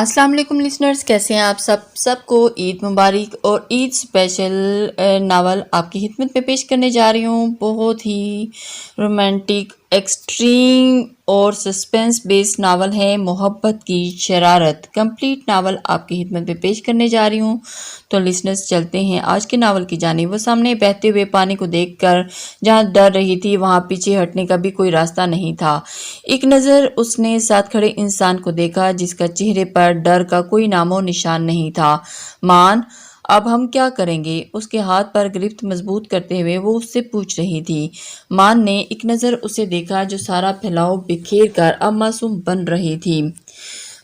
السلام علیکم لسنرز، کیسے ہیں آپ سب کو عید مبارک۔ اور عید اسپیشل ناول آپ کی خدمت میں پیش کرنے جا رہی ہوں۔ بہت ہی رومانٹک، ایکسٹریم اور سسپینس بیس ناول ہے محبت کی شرارت۔ کمپلیٹ ناول آپ کی خدمت میں پیش کرنے جا رہی ہوں۔ تو لسنرز چلتے ہیں آج کے ناول کی جانب۔ وہ سامنے بہتے ہوئے پانی کو دیکھ کر جہاں ڈر رہی تھی وہاں پیچھے ہٹنے کا بھی کوئی راستہ نہیں تھا۔ ایک نظر اس نے ساتھ کھڑے انسان کو دیکھا جس کا چہرے پر ڈر کا کوئی نام و نشان نہیں تھا۔ مان، اب ہم کیا کریں گے؟ اس کے ہاتھ پر گرفت مضبوط کرتے ہوئے وہ اس سے پوچھ رہی تھی۔ مان نے ایک نظر اسے دیکھا جو سارا پھیلاؤ بکھیر کر اب معصوم بن رہی تھی۔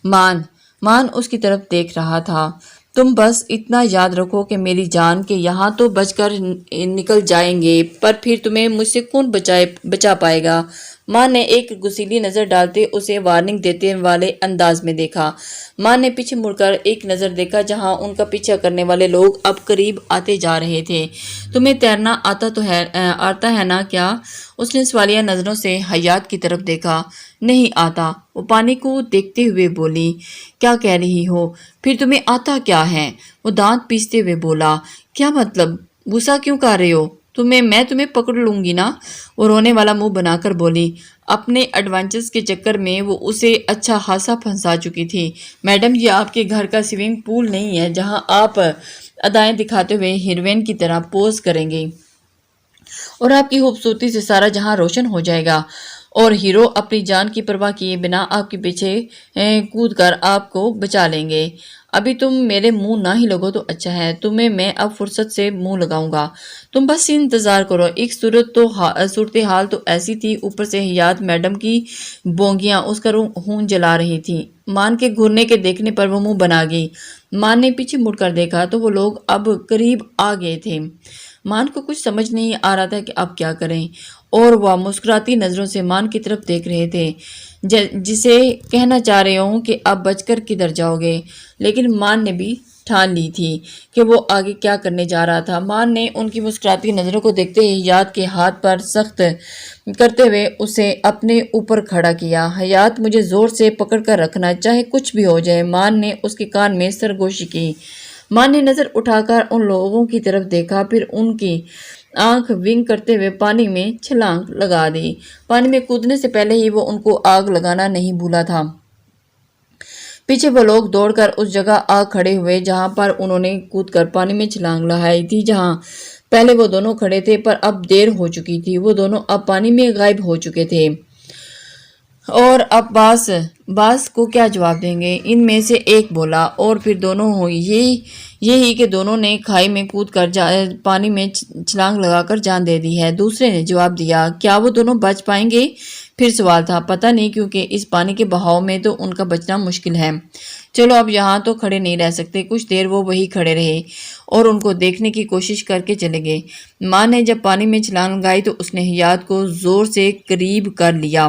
مان اس کی طرف دیکھ رہا تھا۔ تم بس اتنا یاد رکھو کہ میری جان کے یہاں تو بچ کر نکل جائیں گے، پر پھر تمہیں مجھ سے کون بچا پائے گا؟ ماں نے ایک غصیلی نظر ڈالتے اسے وارننگ دیتے والے انداز میں دیکھا۔ ماں نے پیچھے مڑ کر ایک نظر دیکھا جہاں ان کا پیچھا کرنے والے لوگ اب قریب آتے جا رہے تھے۔ تمہیں تیرنا آتا ہے نا کیا؟ اس نے سوالیہ نظروں سے حیات کی طرف دیکھا۔ نہیں آتا، وہ پانی کو دیکھتے ہوئے بولی۔ کیا کہہ رہی ہو؟ پھر تمہیں آتا کیا ہے؟ وہ دانت پیستے ہوئے بولا۔ کیا مطلب؟ غصہ کیوں کر رہے ہو؟ میں تمہیں پکڑ لوں گی نا؟ وہ رونے والا منہ بنا کر بولی۔ اپنے ایڈونچرز کے چکر میں وہ اسے اچھا خاصا پھنسا چکی تھی۔ میڈم، یہ آپ کے گھر کا سوئمنگ پول نہیں ہے جہاں آپ ادائیں دکھاتے ہوئے ہیروین کی طرح پوز کریں گے اور آپ کی خوبصورتی سے سارا جہاں روشن ہو جائے گا اور ہیرو اپنی جان کی پرواہ کیے بنا آپ کے پیچھے کود کر آپ کو بچا لیں گے۔ ابھی تم میرے منہ نہ ہی لگو تو اچھا ہے، تمہیں میں اب فرصت سے منہ لگاؤں گا۔ تم بس انتظار کرو۔ ایک صورتحال تو ایسی تھی، اوپر سے حیات میڈم کی بونگیاں اس کا خون جلا رہی تھی۔ مان کے گھرنے کے دیکھنے پر وہ منہ بنا گئی۔ مان نے پیچھے مڑ کر دیکھا تو وہ لوگ اب قریب آ گئے تھے۔ مان کو کچھ سمجھ نہیں آ رہا تھا کہ اب کیا کریں، اور وہ مسکراتی نظروں سے مان کی طرف دیکھ رہے تھے جسے کہنا چاہ رہے ہوں کہ اب بچ کر کدھر جاؤ گے، لیکن مان نے بھی ٹھان لی تھی کہ وہ آگے کیا کرنے جا رہا تھا۔ مان نے ان کی مسکراتی نظروں کو دیکھتے ہی حیات کے ہاتھ پر سخت کرتے ہوئے اسے اپنے اوپر کھڑا کیا۔ حیات، مجھے زور سے پکڑ کر رکھنا، چاہے کچھ بھی ہو جائے۔ مان نے اس کے کان میں سرگوشی کی۔ مان نے نظر اٹھا کر ان لوگوں کی طرف دیکھا، پھر ان کی آنکھ ونک کرتے ہوئے پانی میں چھلانگ لگا دی۔ پانی میں کودنے سے پہلے ہی وہ ان کو آگ لگانا نہیں بھولا تھا۔ پیچھے وہ لوگ دوڑ کر اس جگہ آ کھڑے ہوئے جہاں پر انہوں نے کود کر پانی میں چھلانگ لگائی تھی، جہاں پہلے وہ دونوں کھڑے تھے، پر اب دیر ہو چکی تھی۔ وہ دونوں اب پانی میں غائب ہو چکے تھے، اور اب باس کو کیا جواب دیں گے؟ ان میں سے ایک بولا، اور پھر دونوں یہی کہ دونوں نے کھائی میں کود کر پانی میں چھلانگ لگا کر جان دے دی ہے۔ دوسرے نے جواب دیا، کیا وہ دونوں بچ پائیں گے؟ پھر سوال تھا، پتہ نہیں، کیونکہ اس پانی کے بہاؤ میں تو ان کا بچنا مشکل ہے۔ چلو اب یہاں تو کھڑے نہیں رہ سکتے۔ کچھ دیر وہ وہی کھڑے رہے اور ان کو دیکھنے کی کوشش کر کے چلے گئے۔ ماں نے جب پانی میں چھلانگ لگائی تو اس نے حیات کو زور سے قریب کر لیا،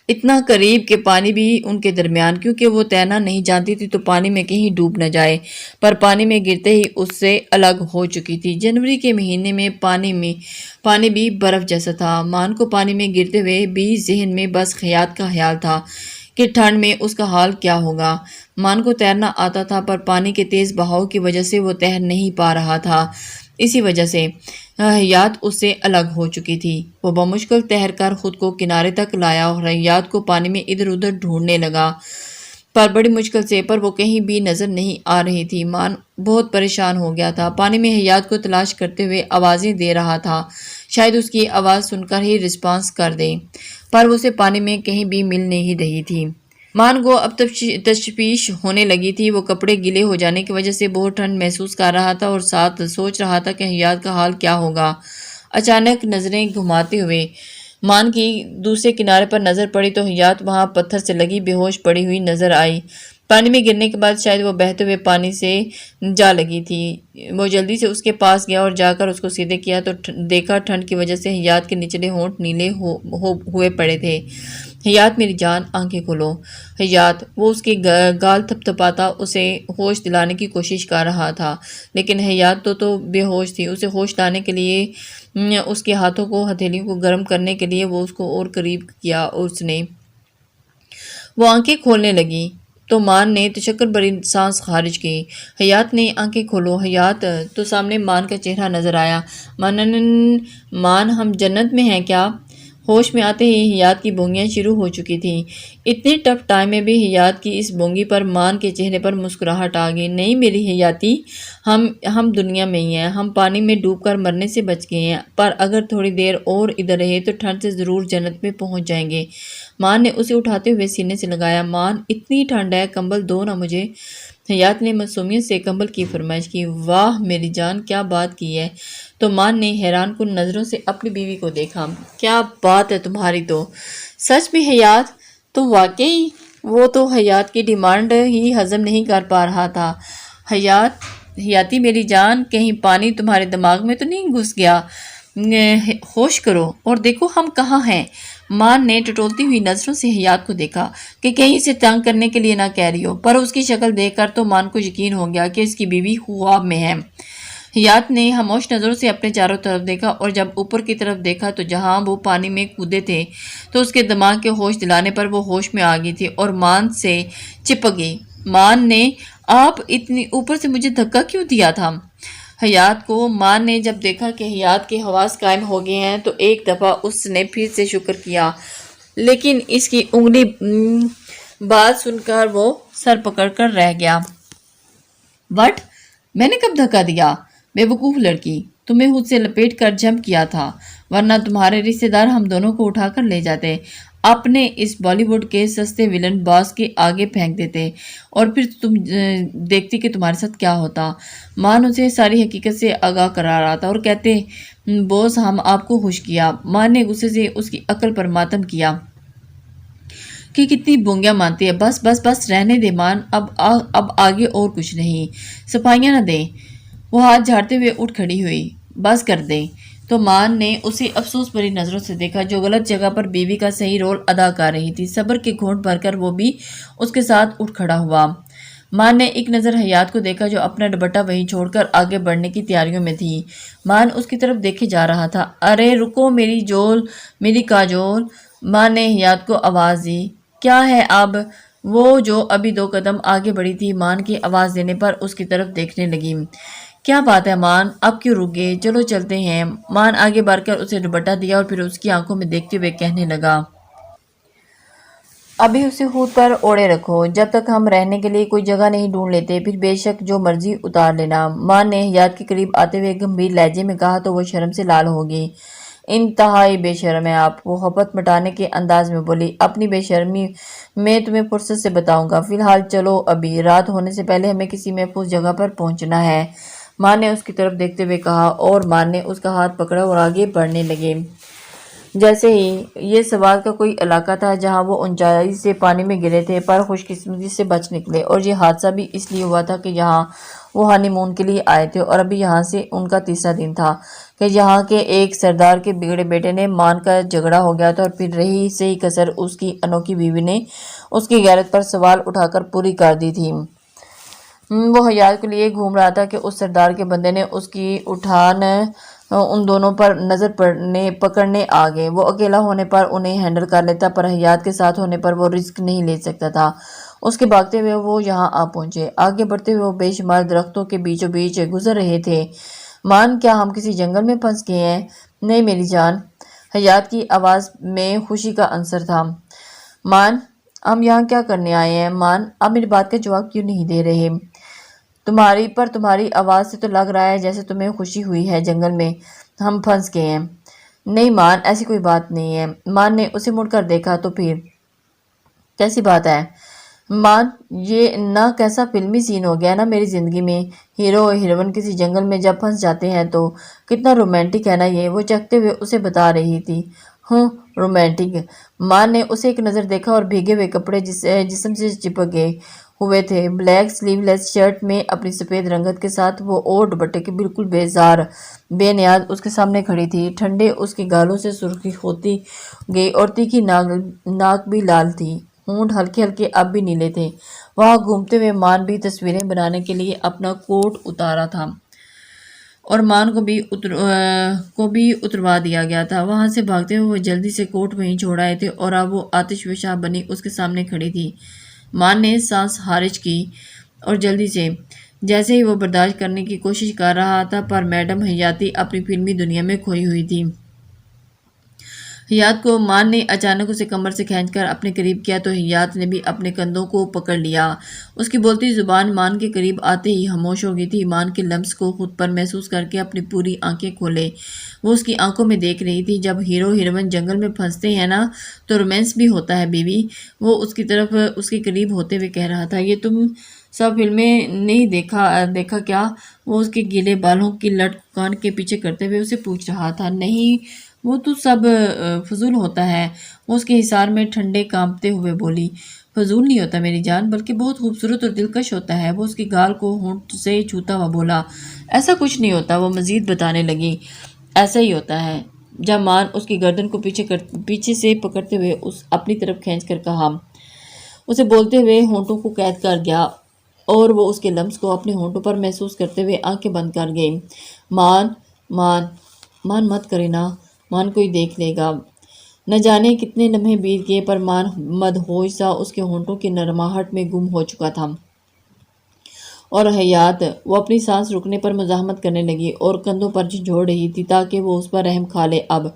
اتنا قریب کہ پانی بھی ان کے درمیان، کیونکہ وہ تیرنا نہیں جانتی تھی تو پانی میں کہیں ڈوب نہ جائے، پر پانی میں گرتے ہی اس سے الگ ہو چکی تھی۔ جنوری کے مہینے میں پانی بھی برف جیسا تھا۔ مان کو پانی میں گرتے ہوئے بھی ذہن میں بس حیات کا خیال تھا کہ ٹھنڈ میں اس کا حال کیا ہوگا۔ مان کو تیرنا آتا تھا، پر پانی کے تیز بہاؤ کی وجہ سے وہ تیر نہیں پا رہا تھا۔ اسی وجہ سے حیات اس سے الگ ہو چکی تھی۔ وہ بمشکل تیر کر خود کو کنارے تک لایا اور حیات کو پانی میں ادھر ادھر ڈھونڈنے لگا، پر بڑی مشکل سے، پر وہ کہیں بھی نظر نہیں آ رہی تھی۔ مان بہت پریشان ہو گیا تھا، پانی میں حیات کو تلاش کرتے ہوئے آوازیں دے رہا تھا، شاید اس کی آواز سن کر ہی رسپانس کر دے، پر اسے پانی میں کہیں بھی مل نہیں رہی تھی۔ مان کو اب تشویش ہونے لگی تھی۔ وہ کپڑے گیلے ہو جانے کی وجہ سے بہت ٹھنڈ محسوس کر رہا تھا اور ساتھ سوچ رہا تھا کہ حیات کا حال کیا ہوگا۔ اچانک نظریں گھماتے ہوئے مان کی دوسرے کنارے پر نظر پڑی تو حیات وہاں پتھر سے لگی بے ہوش پڑی ہوئی نظر آئی۔ پانی میں گرنے کے بعد شاید وہ بہتے ہوئے پانی سے جا لگی تھی۔ وہ جلدی سے اس کے پاس گیا اور جا کر اس کو سیدھے کیا تو دیکھا ٹھنڈ کی وجہ سے حیات کے نچلے ہونٹ نیلے ہوئے پڑے تھے۔ حیات، میری جان، آنکھیں کھولو۔ حیات، وہ اس کے گال تھپ تھپاتا اسے ہوش دلانے کی کوشش کر رہا تھا، لیکن حیات تو بے ہوش تھی۔ اسے ہوش لانے کے لیے اس کے ہاتھوں کو ہتھیلیوں کو گرم کرنے کے لیے وہ اس کو اور قریب کیا اور وہ آنکھیں کھولنے لگی۔ تو مان نے تشکر بری سانس خارج کی۔ حیات نے آنکھیں کھولو حیات، تو سامنے مان کا چہرہ نظر آیا۔ مان ہم جنت میں ہیں کیا؟ ہوش میں آتے ہی حیات کی بونگیاں شروع ہو چکی تھیں۔ اتنے ٹف ٹائم میں بھی حیات کی اس بونگی پر مان کے چہرے پر مسکراہٹ آ گئی۔ نہیں میری حیاتی، ہم دنیا میں ہی ہیں، ہم پانی میں ڈوب کر مرنے سے بچ گئے ہیں، پر اگر تھوڑی دیر اور ادھر رہے تو ٹھنڈ سے ضرور جنت میں پہنچ جائیں گے۔ مان نے اسے اٹھاتے ہوئے سینے سے لگایا۔ مان اتنی ٹھنڈ ہے، کمبل دو نا مجھے۔ حیات نے معصومیت سے کمبل کی فرمائش کی۔ واہ میری جان کیا بات کی ہے! تو مان نے حیران کن نظروں سے اپنی بیوی کو دیکھا۔ کیا بات ہے تمہاری تو! سچ میں حیات؟ تو واقعی وہ تو حیات کی ڈیمانڈ ہی ہضم نہیں کر پا رہا تھا۔ حیاتی میری جان، کہیں پانی تمہارے دماغ میں تو نہیں گھس گیا؟ ہوش کرو اور دیکھو ہم کہاں ہیں۔ مان نے ٹٹولتی ہوئی نظروں سے حیات کو دیکھا کہ کہیں اسے تنگ کرنے کے لیے نہ کہہ رہی ہو، پر اس کی شکل دیکھ کر تو مان کو یقین ہو گیا کہ اس کی بیوی خواب میں ہے۔ حیات نے خاموش نظروں سے اپنے چاروں طرف دیکھا اور جب اوپر کی طرف دیکھا تو جہاں وہ پانی میں کودے تھے تو اس کے دماغ کے ہوش دلانے پر وہ ہوش میں آ گئی تھی اور مان سے چپک گئی۔ مان نے آپ اتنی اوپر سے مجھے دھکا کیوں دیا تھا؟ حیات کو مان نے جب دیکھا کہ حیات کے حواس قائم ہو گئے ہیں تو ایک دفعہ اس نے پھر سے شکر کیا، لیکن اس کی انگلی بات سن کر وہ سر پکڑ کر رہ گیا۔ وٹ؟ میں نے کب دھکا دیا؟ بے وقوف لڑکی، تمہیں خود سے لپیٹ کر جمپ کیا تھا، ورنہ تمہارے رشتے دار ہم دونوں کو اٹھا کر لے جاتے، اپنے اس بالی ووڈ کے سستے ویلن باس کے آگے پھینک دیتے اور پھر تم دیکھتی کہ تمہارے ساتھ کیا ہوتا۔ مان اسے ساری حقیقت سے آگاہ کرا رہا تھا اور کہتے بوس ہم آپ کو خوش کیا۔ مان نے غصے سے اس کی عقل پر ماتم کیا کہ کتنی بونگیاں مانتی ہے۔ بس بس بس رہنے دے مان، اب آگے اور کچھ نہیں، صفائیاں نہ دیں۔ وہ ہاتھ جھاڑتے ہوئے اٹھ کھڑی ہوئی۔ بس کر دیں۔ تو مان نے اسے افسوس بھری نظروں سے دیکھا جو غلط جگہ پر بیوی کا صحیح رول ادا کر رہی تھی۔ صبر کے گھونٹ بھر کر وہ بھی اس کے ساتھ اٹھ کھڑا ہوا۔ مان نے ایک نظر حیات کو دیکھا جو اپنا دوپٹہ وہیں چھوڑ کر آگے بڑھنے کی تیاریوں میں تھی۔ مان اس کی طرف دیکھے جا رہا تھا۔ ارے رکو میری جول، میری کاجول! مان نے حیات کو آواز دی۔ کیا ہے اب؟ وہ جو ابھی 2 قدم آگے بڑھی تھی مان کی آواز دینے پر اس کی طرف دیکھنے لگی۔ کیا بات ہے مان، اب کیوں رک گئے؟ چلو چلتے ہیں۔ مان آگے بڑھ کر اسے دوپٹہ دیا اور پھر اس کی آنکھوں میں دیکھتے ہوئے کہنے لگا۔ ابھی اسے خود پر اوڑے رکھو، جب تک ہم رہنے کے لیے کوئی جگہ نہیں ڈھونڈ لیتے، پھر بے شک جو مرضی اتار لینا۔ مان نے حیات کے قریب آتے ہوئے گمبھیر لہجے میں کہا تو وہ شرم سے لال ہو گئی۔ انتہائی بے شرم ہے آپ، وہ حبت مٹانے کے انداز میں بولی۔ اپنی بے شرمی میں تمہیں فرصت سے بتاؤں گا، فی الحال چلو، ابھی رات ہونے سے پہلے ہمیں کسی محفوظ جگہ پر پہنچنا ہے۔ مان نے اس کی طرف دیکھتے ہوئے کہا اور مان نے اس کا ہاتھ پکڑا اور آگے بڑھنے لگے۔ جیسے ہی یہ سوات کا کوئی علاقہ تھا جہاں وہ اونچائی سے پانی میں گرے تھے، پر خوش قسمتی سے بچ نکلے، اور یہ حادثہ بھی اس لیے ہوا تھا کہ یہاں وہ ہانی مون کے لیے آئے تھے اور ابھی یہاں سے ان کا تیسرا دن تھا کہ یہاں کے ایک سردار کے بگڑے بیٹے نے مان کا جھگڑا ہو گیا تھا اور پھر رہی سہی کسر اس کی انوکھی بیوی نے اس کی غیرت پر سوال اٹھا کر پوری کر دی تھی۔ وہ حیات کو لیے گھوم رہا تھا کہ اس سردار کے بندے نے اس کی اٹھان ان دونوں پر نظر پکڑنے آ گئے۔ وہ اکیلا ہونے پر انہیں ہینڈل کر لیتا، پر حیات کے ساتھ ہونے پر وہ رسک نہیں لے سکتا تھا۔ اس کے بھاگتے ہوئے وہ یہاں آ پہنچے۔ آگے بڑھتے ہوئے وہ بے شمار درختوں کے بیچوں بیچ گزر رہے تھے۔ مان کیا ہم کسی جنگل میں پھنس گئے ہیں؟ نہیں میری جان، حیات کی آواز میں خوشی کا عنصر تھا۔ مان ہم یہاں کیا کرنے آئے ہیں؟ مان آپ میری بات کا جواب کیوں نہیں دے رہے؟ تمہاری آواز سے تو لگ رہا ہے جیسے تمہیں خوشی ہوئی ہے جنگل میں ہم پھنس گئے ہیں۔ نہیں مان، ایسی کوئی بات نہیں ہے۔ مان نے اسے مڑ کر دیکھا تو پھر کیسی بات ہے؟ مان یہ نہ کیسا فلمی سین ہو گیا نا میری زندگی میں، ہیرو اور ہیروئن کسی جنگل میں جب پھنس جاتے ہیں تو کتنا رومانٹک ہے نا یہ، وہ چکتے ہوئے اسے بتا رہی تھی۔ رومانٹک؟ مان نے اسے ایک نظر دیکھا اور بھیگے ہوئے کپڑے جسم سے چپک گئے ہوئے تھے۔ بلیک سلیو لیس شرٹ میں اپنی سفید رنگت کے ساتھ وہ اور دوپٹے کے بالکل بیزار بے نیاز اس کے سامنے کھڑی تھی۔ ٹھنڈے اس کے گالوں سے سرخی ہوتی گئی اور تیکھی ناک بھی لال تھی، ہونٹ ہلکے ہلکے اب بھی نیلے تھے۔ وہاں گھومتے ہوئے مان بھی تصویریں بنانے کے لیے اپنا کوٹ اتارا تھا اور مان کو بھی اتروا دیا گیا تھا۔ وہاں سے بھاگتے ہوئے وہ جلدی سے کوٹ وہیں چھوڑ آئے تھے اور اب وہ آتش فشاں بنی اس کے سامنے کھڑی تھی۔ مان نے سانس خارج کی اور جلدی سے، جیسے ہی وہ برداشت کرنے کی کوشش کر رہا تھا، پر میڈم حیاتی اپنی فلمی دنیا میں کھوئی ہوئی تھی۔ حیات کو مان نے اچانک اسے کمر سے کھینچ کر اپنے قریب کیا تو حیات نے بھی اپنے کندھوں کو پکڑ لیا۔ اس کی بولتی زبان مان کے قریب آتے ہی خاموش ہو گئی تھی۔ مان کے لمس کو خود پر محسوس کر کے اپنی پوری آنکھیں کھولے وہ اس کی آنکھوں میں دیکھ رہی تھی۔ جب ہیرو ہیروئن جنگل میں پھنستے ہیں نا تو رومانس بھی ہوتا ہے بیوی، وہ اس کی طرف اس کے قریب ہوتے ہوئے کہہ رہا تھا۔ یہ تم سب فلمیں نہیں دیکھا کیا؟ وہ اس کے گیلے بالوں کی لٹ کان کے پیچھے کرتے ہوئے اسے پوچھ رہا تھا۔ نہیں، وہ تو سب فضول ہوتا ہے، وہ اس کے حصار میں ٹھنڈے کانپتے ہوئے بولی۔ فضول نہیں ہوتا میری جان، بلکہ بہت خوبصورت اور دلکش ہوتا ہے۔ وہ اس کی گال کو ہونٹ سے چھوتا ہوا بولا۔ ایسا کچھ نہیں ہوتا، وہ مزید بتانے لگی۔ ایسا ہی ہوتا ہے۔ جب مان اس کی گردن کو پیچھے سے پکڑتے ہوئے اپنی طرف کھینچ کر کہا، اسے بولتے ہوئے ہونٹوں کو قید کر گیا اور وہ اس کے لمس کو اپنے ہونٹوں پر محسوس کرتے ہوئے آنکھیں بند کر گئی۔ مان مان مان مت کرے نا، مان کوئی دیکھ لے گا۔ نہ جانے کتنے لمحے بیت گئے پر مان مدہوش سا اس کے ہونٹوں کی نرماہٹ میں گم ہو چکا تھا۔ اور حیات، وہ اپنی سانس رکنے پر مزاحمت کرنے لگی اور کندھوں پر جھنجھوڑ رہی تھی تاکہ وہ اس پر رحم کھا لے اب،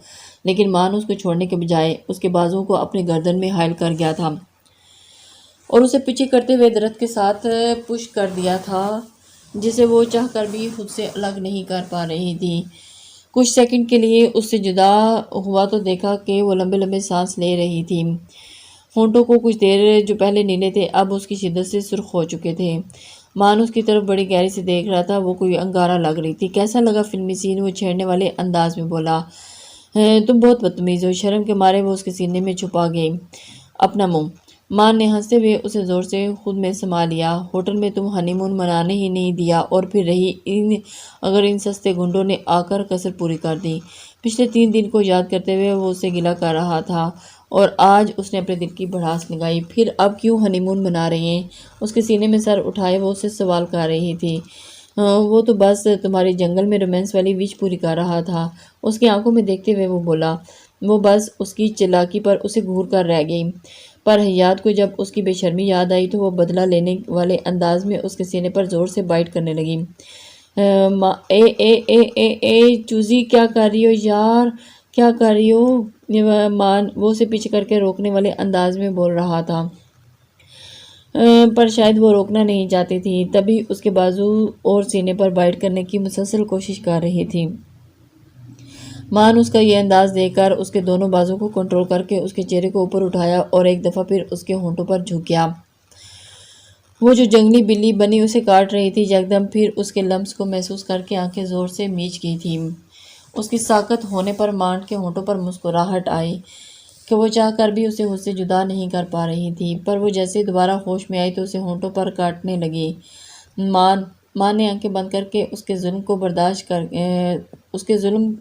لیکن مان اس کو چھوڑنے کے بجائے اس کے بازوؤں کو اپنے گردن میں حائل کر گیا تھا اور اسے پیچھے کرتے ہوئے درخت کے ساتھ پش کر دیا تھا جسے وہ چاہ کر بھی خود سے الگ نہیں کر پا رہی تھی۔ کچھ سیکنڈ کے لیے اس سے جدا ہوا تو دیکھا کہ وہ لمبے لمبے سانس لے رہی تھی۔ ہونٹوں کو کچھ دیر جو پہلے نیلے تھے اب اس کی شدت سے سرخ ہو چکے تھے۔ مان اس کی طرف بڑی گہری سے دیکھ رہا تھا، وہ کوئی انگارہ لگ رہی تھی۔ کیسا لگا فلمی سین؟ وہ چھیڑنے والے انداز میں بولا۔ تم بہت بدتمیز ہو۔ شرم کے مارے وہ اس کے سینے میں چھپا گئی اپنا منہ۔ مان نے ہنستے ہوئے اسے زور سے خود میں سما لیا۔ ہوٹل میں تم ہنی مون منانے ہی نہیں دیا اور پھر رہی اگر ان سستے گنڈوں نے آ کر کسر پوری کر دی۔ پچھلے 3 دن کو یاد کرتے ہوئے وہ اسے گلہ کر رہا تھا اور آج اس نے اپنے دل کی بھڑاس لگائی۔ پھر اب کیوں ہنی مون منا رہے ہیں؟ اس کے سینے میں سر اٹھائے وہ اسے سوال کر رہی تھی۔ وہ تو بس تمہاری جنگل میں رومانس والی وش پوری کر رہا تھا، اس کی آنکھوں میں دیکھتے ہوئے وہ بولا۔ وہ بس اس کی چالاکی پر اسے گھور کر رہ گئی، پر حیات کو جب اس کی بے شرمی یاد آئی تو وہ بدلہ لینے والے انداز میں اس کے سینے پر زور سے بائٹ کرنے لگی۔ اے اے اے اے اے چوزی، کیا کر رہی ہو یار، کیا کر رہی ہو؟ مان وہ اسے پیچھے کر کے روکنے والے انداز میں بول رہا تھا، پر شاید وہ روکنا نہیں چاہتی تھی، تبھی اس کے بازو اور سینے پر بائٹ کرنے کی مسلسل کوشش کر رہی تھی۔ مان اس کا یہ انداز دیکھ کر اس کے دونوں بازو کو کنٹرول کر کے اس کے چہرے کو اوپر اٹھایا اور ایک دفعہ پھر اس کے ہونٹوں پر جھک گیا۔ وہ جو جنگلی بلی بنی اسے کاٹ رہی تھی، یکدم پھر اس کے لمس کو محسوس کر کے آنکھیں زور سے میچ گئی تھیں۔ اس کی ساکت ہونے پر مان کے ہونٹوں پر مسکراہٹ آئی کہ وہ چاہ کر بھی اسے خود سے جدا نہیں کر پا رہی تھی، پر وہ جیسے دوبارہ ہوش میں آئی تو اسے ہونٹوں پر کاٹنے لگی۔ مان نے آنکھیں بند کر کے اس کے ظلم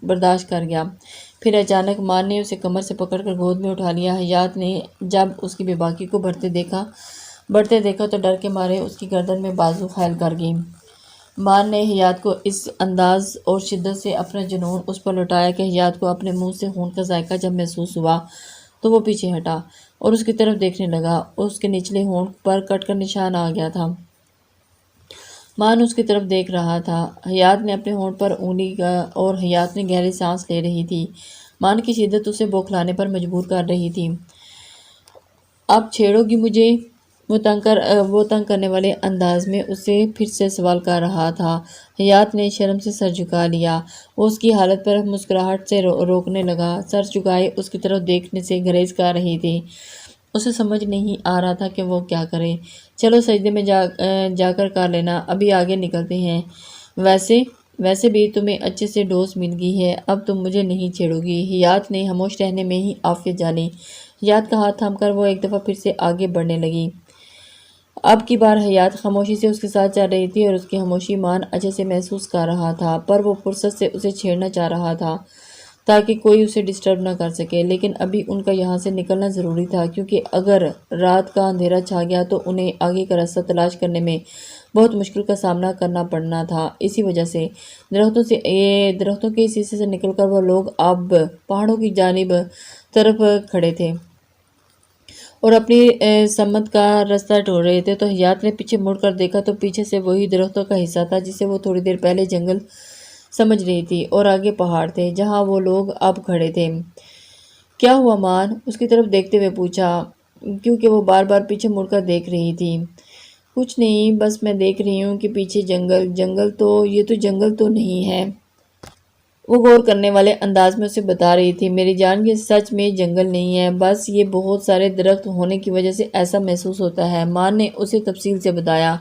برداشت کر گیا۔ پھر اچانک مان نے اسے کمر سے پکڑ کر گود میں اٹھا لیا۔ حیات نے جب اس کی بے باکی کو بڑھتے دیکھا تو ڈر کے مارے اس کی گردن میں بازو خائل کر گئی۔ مان نے حیات کو اس انداز اور شدت سے اپنا جنون اس پر لوٹایا کہ حیات کو اپنے منہ سے خون کا ذائقہ جب محسوس ہوا تو وہ پیچھے ہٹا اور اس کی طرف دیکھنے لگا۔ اس کے نچلے ہونٹ پر کٹ کا نشان آ گیا تھا۔ مان اس کی طرف دیکھ رہا تھا۔ حیات نے اپنے ہونٹ پر انگلی اور حیات نے گہری سانس لے رہی تھی۔ مان کی شدت اسے بوکھلانے پر مجبور کر رہی تھی۔ اب چھیڑو گی مجھے؟ وہ تنگ کرنے والے انداز میں اسے پھر سے سوال کر رہا تھا۔ حیات نے شرم سے سر جھکا لیا۔ وہ اس کی حالت پر مسکراہٹ سے روکنے لگا، سر جھکائے اس کی طرف دیکھنے سے گریز کر رہی تھی۔ اسے سمجھ نہیں آ رہا تھا کہ وہ کیا کرے۔ چلو سجدے میں جا کر لینا، ابھی آگے نکلتے ہیں۔ ویسے بھی تمہیں اچھے سے ڈوز مل گئی ہے، اب تم مجھے نہیں چھیڑو گی۔ حیات نے خاموش رہنے میں ہی عافیت جانی۔ حیات کا ہاتھ تھام کر وہ ایک دفعہ پھر سے آگے بڑھنے لگی۔ اب کی بار حیات خاموشی سے اس کے ساتھ چل رہی تھی اور اس کی خاموشی مان اچھے سے محسوس کر رہا تھا، پر وہ فرصت سے اسے چھیڑنا چاہ رہا تھا تاکہ کوئی اسے ڈسٹرب نہ کر سکے، لیکن ابھی ان کا یہاں سے نکلنا ضروری تھا کیونکہ اگر رات کا اندھیرا چھا گیا تو انہیں آگے کا راستہ تلاش کرنے میں بہت مشکل کا سامنا کرنا پڑنا تھا۔ اسی وجہ سے درختوں کے اس حصے سے نکل کر وہ لوگ اب پہاڑوں کی طرف کھڑے تھے اور اپنی سمت کا راستہ ڈھونڈ رہے تھے تو حیات نے پیچھے مڑ کر دیکھا تو پیچھے سے وہی درختوں کا حصہ تھا جسے وہ تھوڑی دیر پہلے جنگل سمجھ رہی تھی، اور آگے پہاڑ تھے جہاں وہ لوگ اب کھڑے تھے۔ کیا ہوا مان؟ اس کی طرف دیکھتے ہوئے پوچھا، کیونکہ وہ بار بار پیچھے مڑ کر دیکھ رہی تھی۔ کچھ نہیں، بس میں دیکھ رہی ہوں کہ پیچھے جنگل تو یہ تو جنگل تو نہیں ہے، وہ غور کرنے والے انداز میں اسے بتا رہی تھی۔ میری جان، یہ سچ میں جنگل نہیں ہے، بس یہ بہت سارے درخت ہونے کی وجہ سے ایسا محسوس ہوتا ہے، مان نے اسے تفصیل سے بتایا۔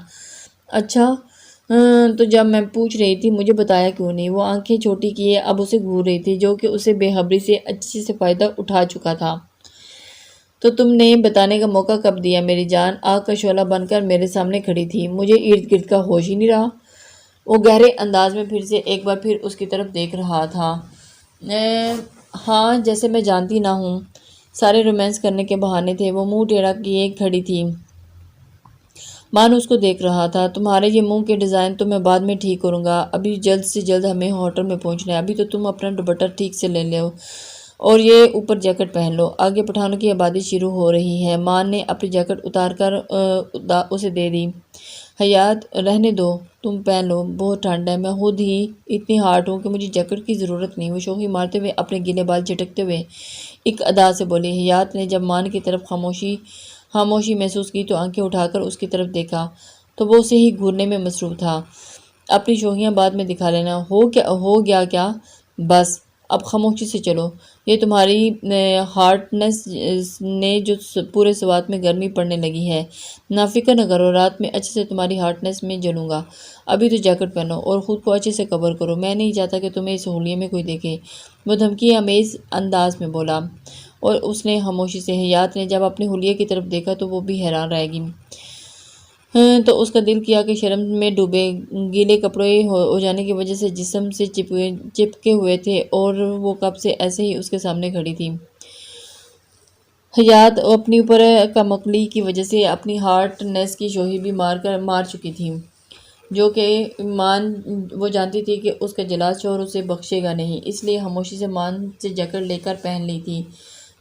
اچھا، تو جب میں پوچھ رہی تھی مجھے بتایا کیوں نہیں؟ وہ آنکھیں چھوٹی کیے اب اسے گھور رہی تھی، جو کہ اسے بے خبری سے اچھی سے فائدہ اٹھا چکا تھا۔ تو تم نے بتانے کا موقع کب دیا؟ میری جان آگ کا شعلہ بن کر میرے سامنے کھڑی تھی، مجھے ارد گرد کا ہوش ہی نہیں رہا۔ وہ گہرے انداز میں پھر سے ایک بار پھر اس کی طرف دیکھ رہا تھا۔ ہاں، جیسے میں جانتی نہ ہوں، سارے رومانس کرنے کے بہانے تھے۔ وہ منہ ٹیڑھا کیے کھڑی تھی، مان اس کو دیکھ رہا تھا۔ تمہارے یہ منہ کے ڈیزائن تو میں بعد میں ٹھیک کروں گا، ابھی جلد سے جلد ہمیں ہوٹل میں پہنچنا ہے۔ ابھی تو تم اپنا دوپٹہ ٹھیک سے لے لو اور یہ اوپر جیکٹ پہن لو، آگے پٹھانوں کی آبادی شروع ہو رہی ہے۔ مان نے اپنی جیکٹ اتار کر اسے دے دی۔ حیات، رہنے دو، تم پہن لو، بہت ٹھنڈ ہے، میں خود ہی اتنی ہارٹ ہوں کہ مجھے جیکٹ کی ضرورت نہیں۔ وہ شوخی مارتے ہوئے اپنے گیلے بال جھٹکتے ہوئے ایک ادا سے بولی۔ حیات نے جب مان کی طرف خاموشی محسوس کی تو آنکھیں اٹھا کر اس کی طرف دیکھا تو وہ اسے ہی گھورنے میں مصروف تھا۔ اپنی شوخیاں بعد میں دکھا لینا، ہو گیا کیا؟ بس اب خاموشی سے چلو، یہ تمہاری ہارٹنس نے جو پورے سوات میں گرمی پڑنے لگی ہے، نا فکر نہ کرو، رات میں اچھے سے تمہاری ہارٹنس میں جلوں گا۔ ابھی تو جیکٹ پہنو اور خود کو اچھے سے کور کرو، میں نہیں چاہتا کہ تمہیں اس ہولیے میں کوئی دیکھے، وہ دھمکی آمیز انداز میں بولا۔ اور اس نے خاموشی سے حیات نے جب اپنے ہولیے کی طرف دیکھا تو وہ بھی حیران رہ گئی۔ تو اس کا دل کیا کہ شرم میں ڈوبے گیلے کپڑے ہو جانے کی وجہ سے جسم سے چپکے ہوئے تھے، اور وہ کب سے ایسے ہی اس کے سامنے کھڑی تھی۔ حیات اپنی اوپر کمکلی کی وجہ سے اپنی ہارٹ نیس کی شوخی بھی مار چکی تھی، جو کہ وہ جانتی تھی کہ اس کا جلاد شوہر اسے بخشے گا نہیں، اس لیے خاموشی سے مان سے جیکٹ لے کر پہن لی تھی۔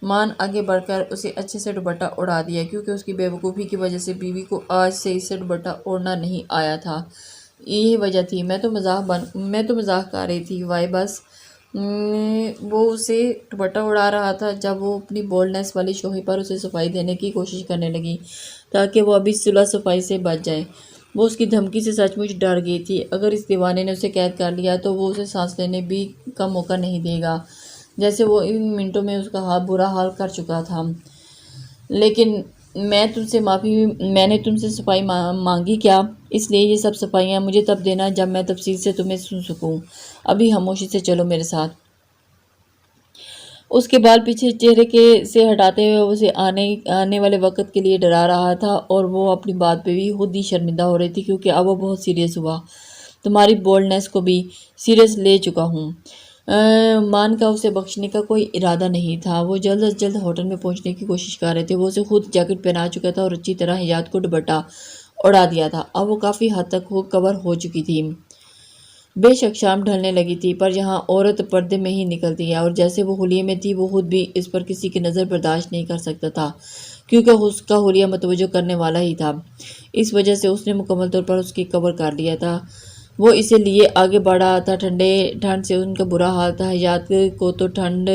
مان آگے بڑھ کر اسے اچھے سے دوپٹہ اڑا دیا، کیونکہ اس کی بے وقوفی کی وجہ سے بیوی کو آج صحیح سے دوپٹہ اوڑھنا نہیں آیا تھا۔ یہی وجہ تھی، میں تو مذاق کر رہی تھی، وائے بس۔ وہ اسے دوپٹہ اڑا رہا تھا جب وہ اپنی بولڈنس والی شوخی پر اسے صفائی دینے کی کوشش کرنے لگی تاکہ وہ ابھی صلح صفائی سے بچ جائے۔ وہ اس کی دھمکی سے سچ مچ ڈر گئی تھی، اگر اس دیوانے نے اسے قید کر لیا تو وہ اسے سانس لینے بھی کا موقع نہیں دے گا، جیسے وہ ان منٹوں میں اس کا برا حال کر چکا تھا۔ لیکن میں نے تم سے صفائی مانگی کیا؟ اس لیے یہ سب صفائیاں مجھے تب دینا جب میں تفصیل سے تمہیں سن سکوں، ابھی خاموشی سے چلو میرے ساتھ۔ اس کے بال پیچھے چہرے سے ہٹاتے ہوئے اسے آنے والے وقت کے لیے ڈرا رہا تھا، اور وہ اپنی بات پہ بھی خود ہی شرمندہ ہو رہی تھی، کیونکہ اب وہ بہت سیریس ہوا۔ تمہاری بولڈنس کو بھی سیریس لے چکا ہوں۔ مان کا اسے بخشنے کا کوئی ارادہ نہیں تھا، وہ جلد از جلد ہوٹل میں پہنچنے کی کوشش کر رہے تھے۔ وہ اسے خود جیکٹ پہنا چکا تھا اور اچھی طرح حیات کو دوپٹہ اڑا دیا تھا، اب وہ کافی حد تک کور ہو چکی تھی۔ بے شک شام ڈھلنے لگی تھی، پر یہاں عورت پردے میں ہی نکلتی ہے، اور جیسے وہ حلیے میں تھی وہ خود بھی اس پر کسی کی نظر برداشت نہیں کر سکتا تھا، کیونکہ اس کا حلیہ متوجہ کرنے والا ہی تھا۔ اس وجہ سے اس نے مکمل طور پر اس کی کور کر لیا تھا۔ وہ اسے لیے آگے بڑھا تھا، ٹھنڈ سے ان کا برا حال تھا۔ حیات کو تو ٹھنڈ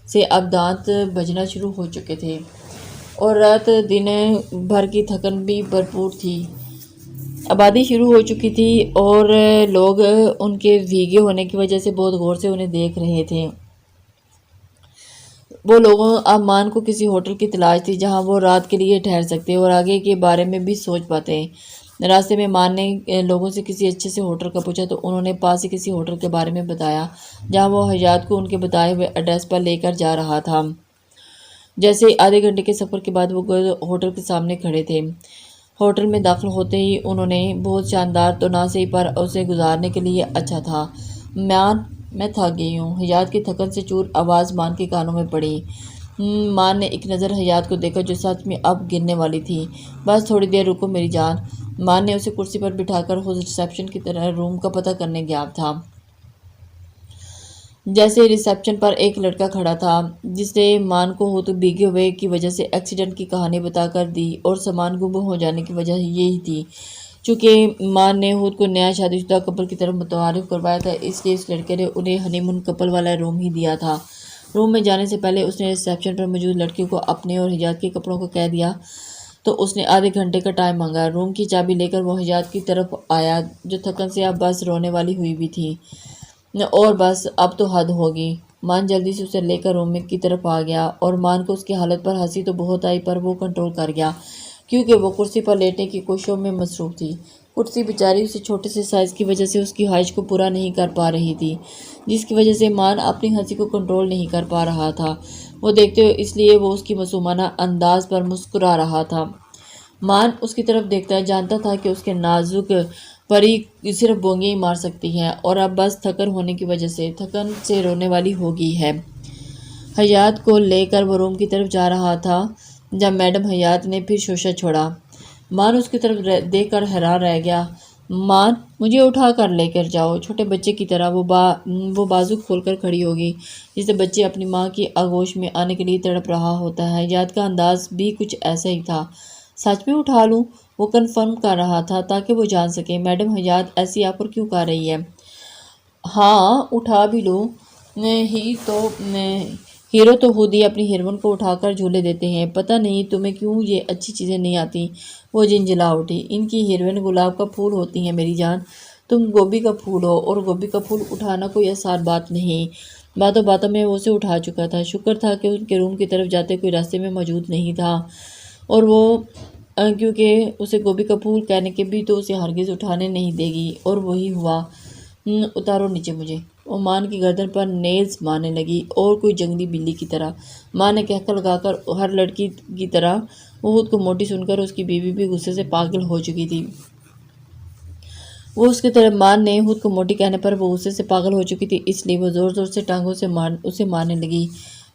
سے اب دانت بجنا شروع ہو چکے تھے، اور رات دن بھر کی تھکن بھی بھرپور تھی۔ آبادی شروع ہو چکی تھی اور لوگ ان کے بھیگے ہونے کی وجہ سے بہت غور سے انہیں دیکھ رہے تھے۔ وہ لوگوں اب مان کو کسی ہوٹل کی تلاش تھی جہاں وہ رات کے لیے ٹھہر سکتے اور آگے کے بارے میں بھی سوچ پاتے۔ راستے میں مان نے لوگوں سے کسی اچھے سے ہوٹل کا پوچھا تو انہوں نے پاس ہی کسی ہوٹل کے بارے میں بتایا جہاں وہ حیات کو ان کے بتائے ہوئے ایڈریس پر لے کر جا رہا تھا۔ جیسے آدھے گھنٹے کے سفر کے بعد وہ ہوٹل کے سامنے کھڑے تھے۔ ہوٹل میں داخل ہوتے ہی انہوں نے بہت شاندار تو نہ صحیح پر اسے گزارنے کے لیے اچھا تھا۔ میں تھک گئی ہوں، حیات کی تھکن سے چور آواز مان کے کانوں میں پڑی۔ مان نے ایک نظر حیات کو دیکھا جو سچ میں اب گرنے والی تھی۔ بس تھوڑی دیر رکو میری جان۔ مان نے اسے کرسی پر بٹھا کر خود ریسیپشن کی طرح روم کا پتہ کرنے گیا تھا۔ جیسے ریسیپشن پر ایک لڑکا کھڑا تھا جس نے مان کو ہو تو بھیگے ہوئے کی وجہ سے ایکسیڈنٹ کی کہانی بتا کر دی اور سامان گم ہو جانے کی وجہ یہی تھی۔ چونکہ مان نے خود کو نیا شادی شدہ کپل کی طرف متعارف کروایا تھا، اس لیے اس لڑکے نے انہیں ہنی مون کپل والا روم ہی دیا تھا۔ روم میں جانے سے پہلے اس نے ریسیپشن پر موجود لڑکیوں کو اپنے اور حجات کے کپڑوں کو کہہ دیا تو اس نے آدھے گھنٹے کا ٹائم مانگا۔ روم کی چابی لے کر وہ حجات کی طرف آیا جو تھکن سے اب بس رونے والی ہوئی بھی تھی، اور بس اب تو حد ہوگی۔ مان جلدی سے اسے لے کر روم کی طرف آ گیا اور مان کو اس کی حالت پر ہنسی تو بہت آئی، پر وہ کنٹرول کر گیا کیونکہ وہ کرسی پر لیٹنے کی کوششوں میں مصروف تھی۔ کرسی بیچاری اسے چھوٹے سے سائز کی وجہ سے اس کی خواہش کو پورا نہیں کر پا رہی تھی، جس کی وجہ سے مان اپنی ہنسی کو کنٹرول نہیں کر پا رہا تھا۔ وہ دیکھتے ہوئے اس لیے وہ اس کی معصومانہ انداز پر مسکرا رہا تھا۔ مان اس کی طرف دیکھتا جانتا تھا کہ اس کے نازک پری صرف بونگیں ہی مار سکتی ہے اور اب بس تھکن ہونے کی وجہ سے تھکن سے رونے والی ہو گئی ہے۔ حیات کو لے کر وہ روم کی طرف جا رہا تھا جب میڈم حیات نے پھر شوشہ چھوڑا۔ مان اس کی طرف دیکھ کر حیران رہ گیا۔ مان، مجھے اٹھا کر لے کر جاؤ۔ چھوٹے بچے کی طرح وہ بازو کھول کر کھڑی ہوگی جسے بچے اپنی ماں کی آغوش میں آنے کے لیے تڑپ رہا ہوتا ہے۔ حیات کا انداز بھی کچھ ایسا ہی تھا۔ سچ میں اٹھا لوں؟ وہ کنفرم کر رہا تھا تاکہ وہ جان سکے میڈم حیات ایسی آپ پر کیوں کر رہی ہے۔ ہاں اٹھا بھی لو، ہیرو تو خود ہی اپنی ہیروئن کو اٹھا کر جھولے دیتے ہیں۔ پتہ نہیں تمہیں کیوں یہ اچھی چیزیں نہیں آتی۔ وہ جھنجھلا اٹھی۔ ان کی ہیروئن گلاب کا پھول ہوتی ہیں میری جان، تم گوبھی کا پھول ہو، اور گوبھی کا پھول اٹھانا کوئی آسان بات نہیں۔ باتوں باتوں میں وہ اسے اٹھا چکا تھا۔ شکر تھا کہ ان کے روم کی طرف جاتے کوئی راستے میں موجود نہیں تھا، اور وہ کیونکہ اسے گوبھی کا پھول کہنے کے بھی تو اسے ہرگز اٹھانے نہیں دے گی، اور وہی ہوا۔ اتارو نیچے مجھے۔ وہ مان کی گردن پر نیز مارنے لگی اور کوئی جنگلی بلی کی طرح۔ ماں نے کہکہ لگا کر ہر لڑکی کی طرح وہ خود کو موٹی سن کر اس کی بیوی بھی غصے سے پاگل ہو چکی تھی۔ وہ اس کی طرف مان نے خود کو موٹی کہنے پر وہ غصے سے پاگل ہو چکی تھی، اس لیے وہ زور زور سے ٹانگوں سے اسے مارنے لگی۔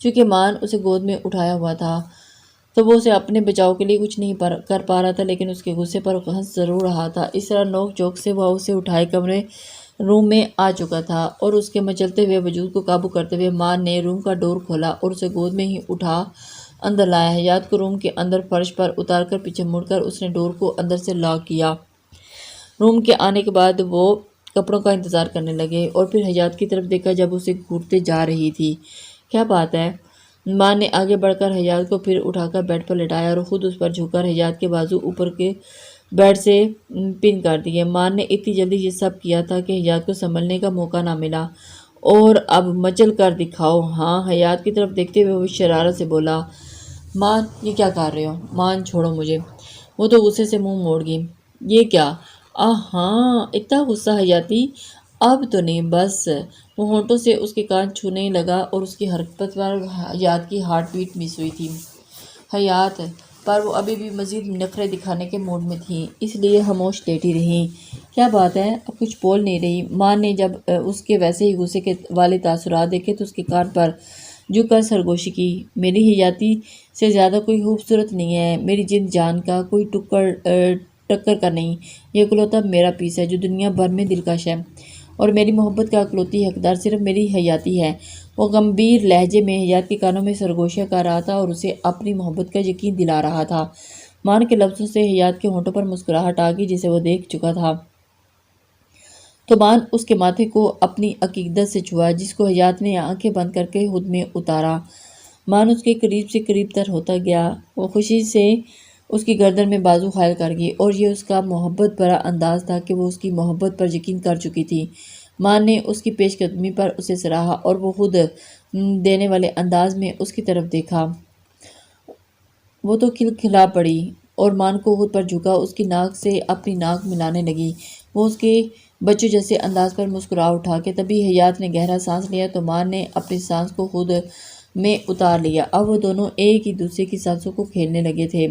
چونکہ مان اسے گود میں اٹھایا ہوا تھا تو وہ اسے اپنے بچاؤ کے لیے کچھ نہیں کر پا رہا تھا، لیکن اس کے غصے پر ہنس ضرور رہا تھا۔ اس طرح نوک جھوک سے وہ اسے اٹھائے کمرے روم میں آ چکا تھا، اور اس کے مچلتے ہوئے وجود کو قابو کرتے ہوئے مان نے روم کا ڈور کھولا اور اسے گود میں ہی اٹھا اندر لایا۔ حیات کو روم کے اندر فرش پر اتار کر پیچھے مڑ کر اس نے ڈور کو اندر سے لاک کیا۔ روم کے آنے کے بعد وہ کپڑوں کا انتظار کرنے لگے اور پھر حیات کی طرف دیکھا جب اسے گھورتے جا رہی تھی۔ کیا بات ہے؟ ماں نے آگے بڑھ کر حیات کو پھر اٹھا کر بیڈ پر لٹایا اور خود اس پر جھک کر حیات کے بازو اوپر کے بیڈ سے پن کر دیے۔ ماں نے اتنی جلدی یہ سب کیا تھا کہ حیات کو سنبھلنے کا موقع نہ ملا۔ اور اب مچل کر دکھاؤ۔ ہاں، حیات کی طرف دیکھتے ہوئے وہ شرارت سے بولا۔ مان، یہ کیا کر رہے ہو؟ مان، چھوڑو مجھے۔ وہ تو غصے سے منہ موڑ گئی۔ یہ کیا؟ ہاں، اتنا غصہ حیاتی؟ اب تو نہیں، بس۔ وہ ہونٹوں سے اس کے کان چھونے لگا اور اس کی حرکت پر حیات کی ہارٹ بیٹ مس ہوئی تھی۔ حیات پر وہ ابھی بھی مزید نخرے دکھانے کے موڈ میں تھی، اس لیے خاموش لیٹی رہی۔ کیا بات ہے؟ اب کچھ بول نہیں رہی۔ ماں نے جب اس کے ویسے ہی غصے کے والے تاثرات دیکھے تو اس کے کان پر جھک کر سرگوشی کی۔ میری حیاتی سے زیادہ کوئی خوبصورت نہیں ہے، میری جند جان کا کوئی ٹکر کا نہیں۔ یہ اکلوتا میرا پیس ہے جو دنیا بھر میں دلکش ہے، اور میری محبت کا اکلوتی حقدار صرف میری حیاتی ہے۔ وہ گمبھیر لہجے میں حیات کے کانوں میں سرگوشیاں کر رہا تھا اور اسے اپنی محبت کا یقین دلا رہا تھا۔ مان کے لفظوں سے حیات کے ہونٹوں پر مسکراہٹ آ گئی جسے وہ دیکھ چکا تھا، تو مان اس کے ماتھے کو اپنی عقیدت سے چھوا جس کو حیات نے آنکھیں بند کر کے خود میں اتارا۔ مان اس کے قریب سے قریب تر ہوتا گیا۔ وہ خوشی سے اس کی گردن میں بازو خائل کر گئی، اور یہ اس کا محبت بھرا انداز تھا کہ وہ اس کی محبت پر یقین کر چکی تھی۔ مان نے اس کی پیش قدمی پر اسے سراہا اور وہ خود دینے والے انداز میں اس کی طرف دیکھا۔ وہ تو کھلکھلا پڑی اور مان کو خود پر جھکا اس کی ناک سے اپنی ناک ملانے لگی۔ وہ اس کے بچوں جیسے انداز پر مسکرا اٹھا کہ تبھی حیات نے گہرا سانس لیا تو مان نے اپنی سانس کو خود میں اتار لیا۔ اب وہ دونوں ایک ہی دوسرے کی سانسوں کو کھیلنے لگے تھے۔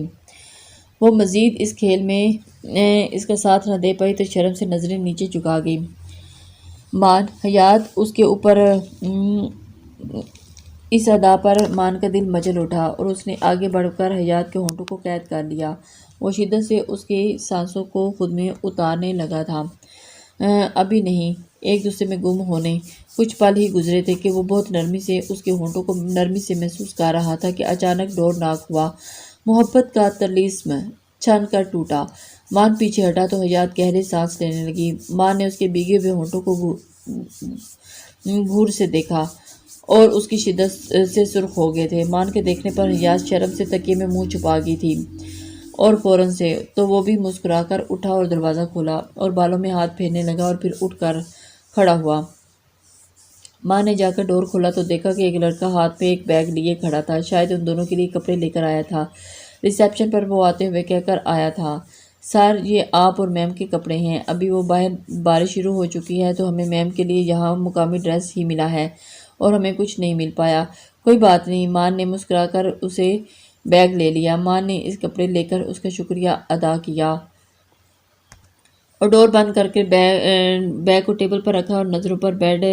وہ مزید اس کھیل میں اس کا ساتھ نہ دے پائی تو شرم سے نظریں نیچے جھکا گئی۔ مان، حیات اس کے اوپر اس ادا پر مان کا دل مچل اٹھا اور اس نے آگے بڑھ کر حیات کے ہونٹوں کو قید کر لیا۔ وہ شدت سے اس کی سانسوں کو خود میں اتارنے لگا تھا۔ ابھی نہیں، ایک دوسرے میں گم ہونے کچھ پل ہی گزرے تھے کہ وہ بہت نرمی سے اس کے ہونٹوں کو نرمی سے محسوس کر رہا تھا کہ اچانک ڈور ناک ہوا۔ محبت کا طلسم چھن کر ٹوٹا۔ مان پیچھے ہٹا تو حیات گہرے سانس لینے لگی۔ مان نے اس کے بھیگے ہوئے ہونٹوں کو گھور سے دیکھا اور اس کی شدت سے سرخ ہو گئے تھے۔ مان کے دیکھنے پر حیات شرم سے تکیے میں منہ چھپا گئی تھی اور فوراً سے تو وہ بھی مسکرا کر اٹھا اور دروازہ کھولا اور بالوں میں ہاتھ پھیرنے لگا اور پھر اٹھ کر کھڑا ہوا۔ ماں نے جا کر ڈور کھولا تو دیکھا کہ ایک لڑکا ہاتھ میں ایک بیگ لیے کھڑا تھا، شاید ان دونوں کے لیے کپڑے لے کر آیا تھا۔ ریسیپشن پر وہ آتے ہوئے کہہ کر آیا تھا، سر یہ آپ اور میم کے کپڑے ہیں۔ ابھی وہ باہر بارش شروع ہو چکی ہے تو ہمیں میم کے لیے یہاں مقامی ڈریس ہی ملا ہے اور ہمیں کچھ نہیں مل پایا۔ کوئی بات نہیں، ماں نے مسکرا کر اسے بیگ لے لیا۔ ماں نے اس کپڑے لے کر اس کا شکریہ ادا کیا اور ڈور بند کر کے بیگ کو ٹیبل پر رکھا اور نظروں پر بیڈ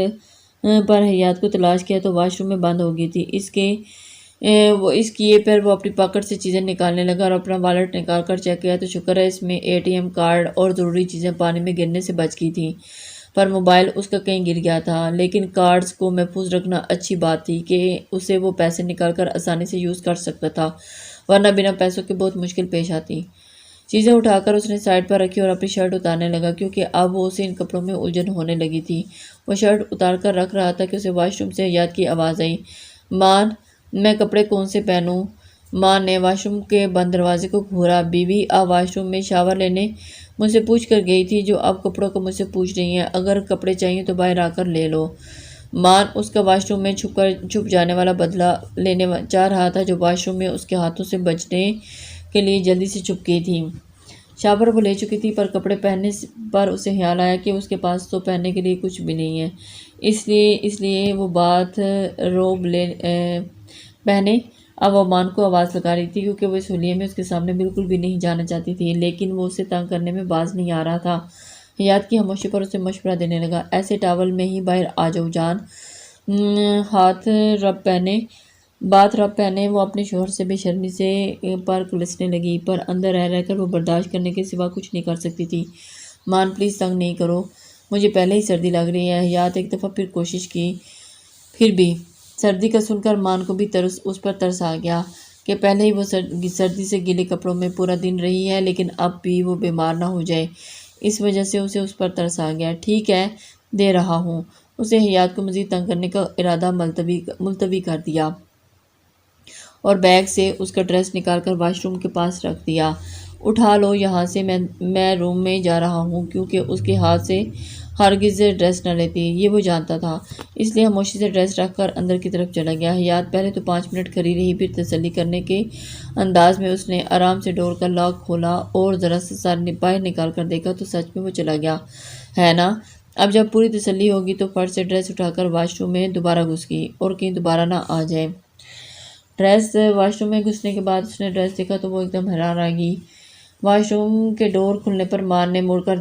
پر حیات کو تلاش کیا تو واش روم میں بند ہو گئی تھی۔ اس کیے پر وہ اپنی پاکٹ سے چیزیں نکالنے لگا اور اپنا والٹ نکال کر چیک کیا تو شکر ہے اس میں ATM کارڈ اور ضروری چیزیں پانی میں گرنے سے بچ گئی تھیں، پر موبائل اس کا کہیں گر گیا تھا۔ لیکن کارڈز کو محفوظ رکھنا اچھی بات تھی کہ اسے وہ پیسے نکال کر آسانی سے یوز کر سکتا تھا، ورنہ بنا پیسوں کے بہت مشکل پیش آتی۔ چیزیں اٹھا کر اس نے سائڈ پر رکھی اور اپنی شرٹ اتارنے لگا کیونکہ اب وہ اسے ان کپڑوں میں الجھن ہونے لگی تھی۔ وہ شرٹ اتار کر رکھ رہا تھا کہ اسے واش روم سے حیات کی آواز آئی، مان میں کپڑے کون سے پہنوں؟ ماں نے واش روم کے بند دروازے کو گھورا، بیوی آپ واش روم میں شاور لینے مجھ سے پوچھ کر گئی تھی جو اب کپڑوں کو مجھ سے پوچھ رہی ہیں، اگر کپڑے چاہیے تو باہر آ کر لے لو۔ مان اس کا واش روم میں چھپ جانے والا بدلہ لینے چاہ رہا تھا جو واش روم میں اس کے ہاتھوں سے بچنے کے لیے جلدی سے چھپ گئی تھی۔ شاور وہ لے چکی تھی پر کپڑے پہننے پر اسے خیال آیا کہ اس کے پاس تو پہننے کے لیے کچھ بھی نہیں ہے، اس لیے وہ باتھ روب پہنے۔ اب وہ مان کو آواز لگا رہی تھی کیونکہ وہ اس حلیے میں اس کے سامنے بالکل بھی نہیں جانا چاہتی تھی، لیکن وہ اسے تنگ کرنے میں باز نہیں آ رہا تھا۔ حیات کی خاموشی پر اسے مشورہ دینے لگا، ایسے ٹاول میں ہی باہر آ جاؤ جان، باتھ رب پہنے۔ وہ اپنے شوہر سے بے شرمی سے پر کلسنے لگی، پر اندر رہ کر وہ برداشت کرنے کے سوا کچھ نہیں کر سکتی تھی۔ مان پلیز تنگ نہیں کرو، مجھے پہلے ہی سردی لگ رہی ہے۔ حیات ایک دفعہ پھر کوشش کی، پھر بھی سردی کا سن کر مان کو بھی اس پر ترس آ گیا کہ پہلے ہی وہ سردی سے گیلے کپڑوں میں پورا دن رہی ہے، لیکن اب بھی وہ بیمار نہ ہو جائے، اس وجہ سے اسے اس پر ترس آ گیا۔ ٹھیک ہے، دے رہا ہوں۔ اسے حیات کو مزید تنگ کرنے کا ارادہ ملتوی کر دیا اور بیگ سے اس کا ڈریس نکال کر واش روم کے پاس رکھ دیا۔ اٹھا لو یہاں سے، میں روم میں جا رہا ہوں، کیونکہ اس کے ہاتھ سے ہرگز ڈریس نہ لیتی، یہ وہ جانتا تھا، اس لیے خاموشی سے ڈریس رکھ کر اندر کی طرف چلا گیا۔ حیات پہلے تو 5 منٹ کھڑی رہی، پھر تسلی کرنے کے انداز میں اس نے آرام سے ڈور کا لاک کھولا اور ذرا سا سر باہر نکال کر دیکھا تو سچ میں وہ چلا گیا ہے نا۔ اب جب پوری تسلی ہوگی تو فرش سے ڈریس اٹھا کر واش روم میں دوبارہ گھس گئی اور کہیں دوبارہ نہ آ جائے۔ واش روم میں گھسنے کے بعد اس نے ڈریس دیکھا تو وہ ایک دم حیران رہ گئی۔ واش روم کے ڈور کھلنے پر مان نے مڑ کر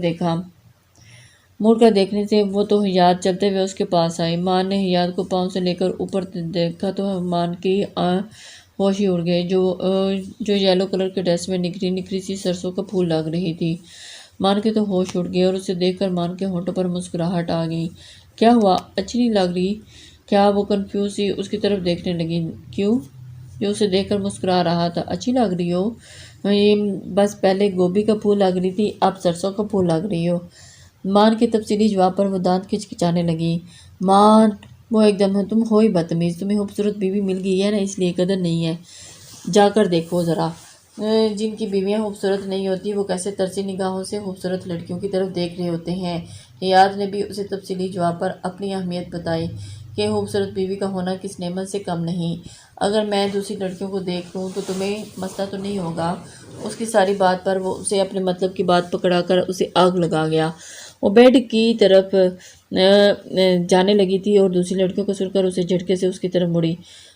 دیکھنے سے وہ تو حیات چلتے ہوئے اس کے پاس آئی۔ مان نے حیات کو پاؤں سے لے کر اوپر دیکھا تو مان کی ہوش ہی اڑ گئے، جو یلو کلر کے ڈریس میں نکھری نکھری سی سرسوں کا پھول لگ رہی تھی۔ مان کے تو ہوش اڑ گئے اور اسے دیکھ کر مان کے ہونٹوں پر مسکراہٹ آ گئی۔ کیا ہوا، اچھی نہیں لگ رہی کیا؟ وہ کنفیوز سی اس کی طرف دیکھنے لگی۔ کیوں؟ جو اسے دیکھ کر مسکرا رہا تھا۔ اچھی لگ رہی ہو، بس پہلے گوبھی کا پھول لگ رہی تھی، اب سرسوں کا پھول لگ رہی ہو۔ مان کے تفصیلی جواب پر وہ دانت کھچکھچانے لگی۔ مان وہ ایک دم تم ہو ہی بدتمیز، تمہیں خوبصورت بیوی مل گئی ہے نا، اس لیے قدر نہیں ہے، جا کر دیکھو ذرا۔ جن کی بیویاں خوبصورت نہیں ہوتی وہ کیسے ترسی نگاہوں سے خوبصورت لڑکیوں کی طرف دیکھ رہے ہوتے ہیں۔ حیات نے بھی اسے تفصیلی جواب پر اپنی اہمیت بتائی کہ خوبصورت بیوی کا ہونا کس نعمت سے کم نہیں۔ اگر میں دوسری لڑکیوں کو دیکھ لوں تو تمہیں مسئلہ تو نہیں ہوگا؟ اس کی ساری بات پر وہ اسے اپنے مطلب کی بات پکڑا کر اسے آگ لگا گیا۔ وہ بیڈ کی طرف جانے لگی تھی اور دوسری لڑکیوں کو سن کر اسے جھٹکے سے اس کی طرف مڑی۔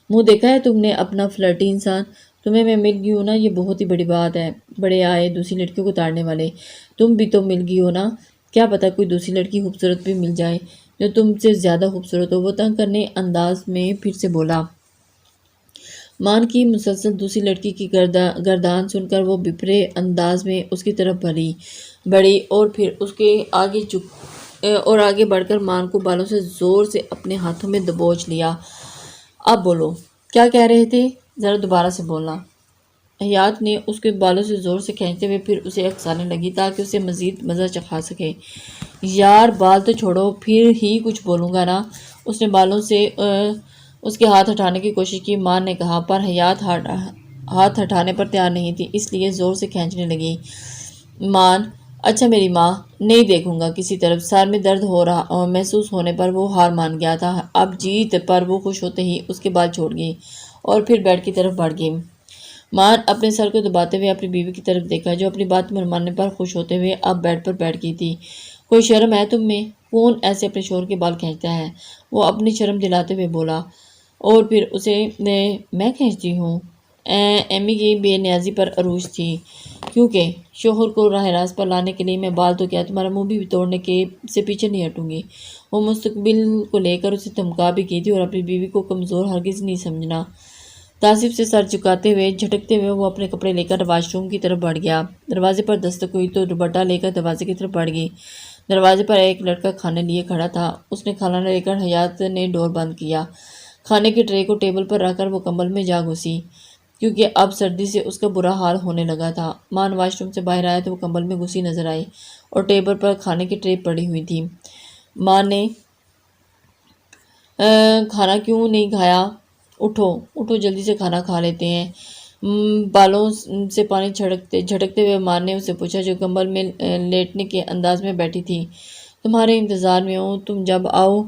منہ دیکھا ہے تم نے اپنا فلرٹی انسان؟ تمہیں میں مل گئی ہوں نا، یہ بہت ہی بڑی بات ہے۔ بڑے آئے دوسری لڑکیوں کو تاڑنے والے، تم بھی تو مل گئی ہو نا، کیا پتہ کوئی دوسری لڑکی خوبصورت بھی مل جائے جو تم سے زیادہ خوبصورت ہو۔ وہ تنگ کرنے انداز میں پھر سے بولا۔ مان کی مسلسل دوسری لڑکی کی گردان سن کر وہ بپھرے انداز میں اس کی طرف بڑھی اور پھر اس کے آگے اور آگے بڑھ کر مان کو بالوں سے زور سے اپنے ہاتھوں میں دبوچ لیا۔ اب بولو، کیا کہہ رہے تھے؟ ذرا دوبارہ سے بولنا۔ حیات نے اس کے بالوں سے زور سے کھینچتے ہوئے پھر اسے اکسانے لگی تاکہ اسے مزید مزہ چکھا سکے۔ یار بال تو چھوڑو، پھر ہی کچھ بولوں گا نا۔ اس نے بالوں سے اس کے ہاتھ ہٹانے کی کوشش کی، مان نے کہا، پر حیات ہاتھ ہٹانے پر تیار نہیں تھی، اس لیے زور سے کھینچنے لگی۔ مان، اچھا میری ماں، نہیں دیکھوں گا کسی طرف۔ سر میں درد ہو رہا محسوس ہونے پر وہ ہار مان گیا تھا۔ اب جیت پر وہ خوش ہوتے ہی اس کے بال چھوڑ گئی اور پھر بیڈ کی طرف بڑھ گئی۔ مان اپنے سر کو دباتے ہوئے اپنی بیوی کی طرف دیکھا جو اپنی بات ماننے پر خوش ہوتے ہوئے اب بیڈ پر بیٹھ گئی تھی۔ کوئی شرم ہے تم میں؟ کون ایسے اپنے شوہر کے بال کھینچتا ہے؟ وہ اپنی شرم دلاتے ہوئے بولا، اور پھر اسے میں کھینچتی ہوں۔ ایمی کی بے نیازی پر عروج تھی، کیونکہ شوہر کو راہ راست پر لانے کے لیے میں بال تو کیا تمہارا منہ بھی توڑنے سے پیچھے نہیں ہٹوں گی۔ وہ مستقبل کو لے کر اسے دھمکا بھی کی تھی اور اپنی بیوی کو کمزور ہرگز نہیں سمجھنا۔ تعصب سے سر جھکاتے ہوئے جھٹکتے ہوئے وہ اپنے کپڑے لے کر واش روم کی طرف بڑھ گیا۔ دروازے پر دستک ہوئی تو دوپٹہ لے کر دروازے کی طرف بڑھ گئی۔ دروازے پر ایک لڑکا کھانے لیے کھڑا تھا۔ اس نے کھانا لے کر حیات نے ڈور بند کیا۔ کھانے کی ٹرے کو ٹیبل پر رکھ کر وہ کمبل میں جا گھسی، کیونکہ اب سردی سے اس کا برا حال ہونے لگا تھا۔ مان واش روم سے باہر آیا تو وہ کمبل میں گھسی نظر آئی اور ٹیبل پر کھانے کی ٹرے پڑی ہوئی تھی۔ مان نے کھانا کیوں نہیں کھایا؟ اٹھو جلدی سے کھانا کھا لیتے ہیں۔ بالوں سے پانی جھٹکتے ہوئے مان نے اسے پوچھا جو کمبل میں لیٹنے کے انداز میں بیٹھی تھی۔ تمہارے انتظار میں ہوں، تم جب آؤ۔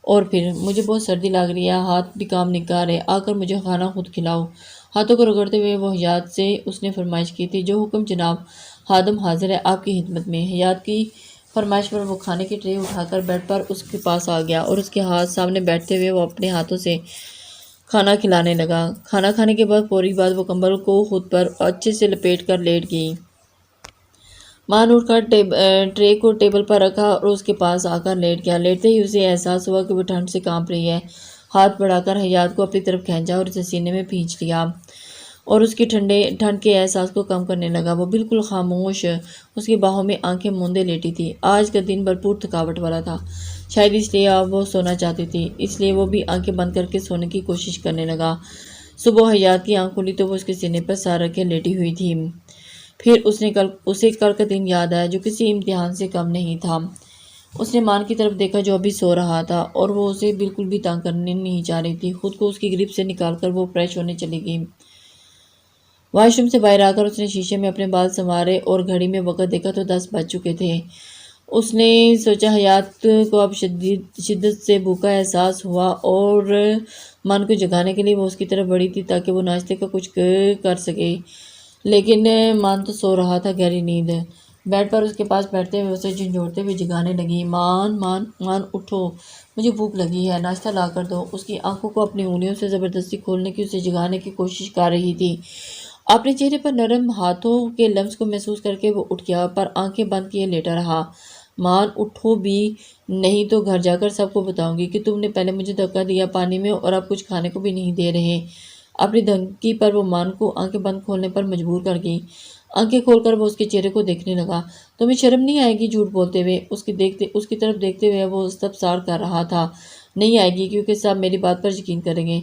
اور پھر مجھے بہت سردی لگ رہی ہے، ہاتھ بھی کام نہیں کر رہے، آ کر مجھے کھانا خود کھلاؤ۔ ہاتھوں کو رگڑتے ہوئے وہ حیات سے اس نے فرمائش کی تھی، جو حکم جناب، خادم حاضر ہے آپ کی خدمت میں۔ حیات کی فرمائش پر وہ کھانے کی ٹرے اٹھا کر بیڈ پر اس کے پاس آ گیا اور اس کے ہاتھ سامنے بیٹھتے ہوئے وہ اپنے ہاتھوں سے کھانا کھلانے لگا۔ کھانا کھانے کے بعد فوری بعد وہ کمبل کو خود پر اچھے سے لپیٹ کر لیٹ گئی۔ مان اٹھ کر ٹرے کو ٹیبل پر رکھا اور اس کے پاس آ کر لیٹ گیا۔ لیٹتے ہی اسے احساس ہوا کہ وہ ٹھنڈ سے کانپ رہی ہے۔ ہاتھ بڑھا کر حیات کو اپنی طرف کھینچا اور اسے سینے میں کھینچ لیا اور اس کی ٹھنڈ کے احساس کو کم کرنے لگا۔ وہ بالکل خاموش اس کی باہوں میں آنکھیں موندے لیٹی تھی۔ آج کا دن بھرپور تھکاوٹ والا تھا، شاید اس لیے اب وہ سونا چاہتی تھی، اس لیے وہ بھی آنکھیں بند کر کے سونے کی کوشش کرنے لگا۔ صبح حیات کی آنکھ کھلی تو وہ اس کے سینے پر سر رکھے لیٹی ہوئی تھی۔ پھر اسے کل کا دن یاد آیا جو کسی امتحان سے کم نہیں تھا۔ اس نے مان کی طرف دیکھا جو ابھی سو رہا تھا اور وہ اسے بالکل بھی تنگ کرنے نہیں چاہ رہی تھی۔ خود کو اس کی گرپ سے نکال کر وہ فریش ہونے چلی گئی۔ واش روم سے باہر آ کر اس نے شیشے میں اپنے بال سنوارے اور گھڑی میں وقت دیکھا تو 10 بج چکے تھے۔ اس نے سوچا حیات کو اب شدت سے بھوکا احساس ہوا اور مان کو جگانے کے لیے وہ اس کی طرف بڑھی تھی تاکہ وہ ناشتے کا کچھ کر سکے، لیکن مان تو سو رہا تھا گہری نیند۔ بیڈ پر اس کے پاس بیٹھتے ہوئے اسے جھنجھوڑتے ہوئے جگانے لگی۔ مان اٹھو، مجھے بھوک لگی ہے، ناشتہ لا کر دو۔ اس کی آنکھوں کو اپنی انگلیوں سے زبردستی کھولنے کی اسے جگانے کی کوشش کر رہی تھی۔ اپنے چہرے پر نرم ہاتھوں کے لمس کو محسوس کر کے وہ اٹھ گیا، پر آنکھیں بند کیے لیٹا رہا۔ مان اٹھو بھی، نہیں تو گھر جا کر سب کو بتاؤں گی کہ تم نے پہلے مجھے دھکا دیا پانی میں اور اب کچھ کھانے کو بھی نہیں دے رہے۔ اپنی دھمکی پر وہ مان کو آنکھیں بند کھولنے پر مجبور کر گئی۔ آنکھیں کھول کر وہ اس کے چہرے کو دیکھنے لگا۔ تمہیں شرم نہیں آئے گی جھوٹ بولتے ہوئے؟ اس کی طرف دیکھتے ہوئے وہ استفسار کر رہا تھا۔ نہیں آئے گی، کیونکہ سب میری بات پر یقین کریں گے۔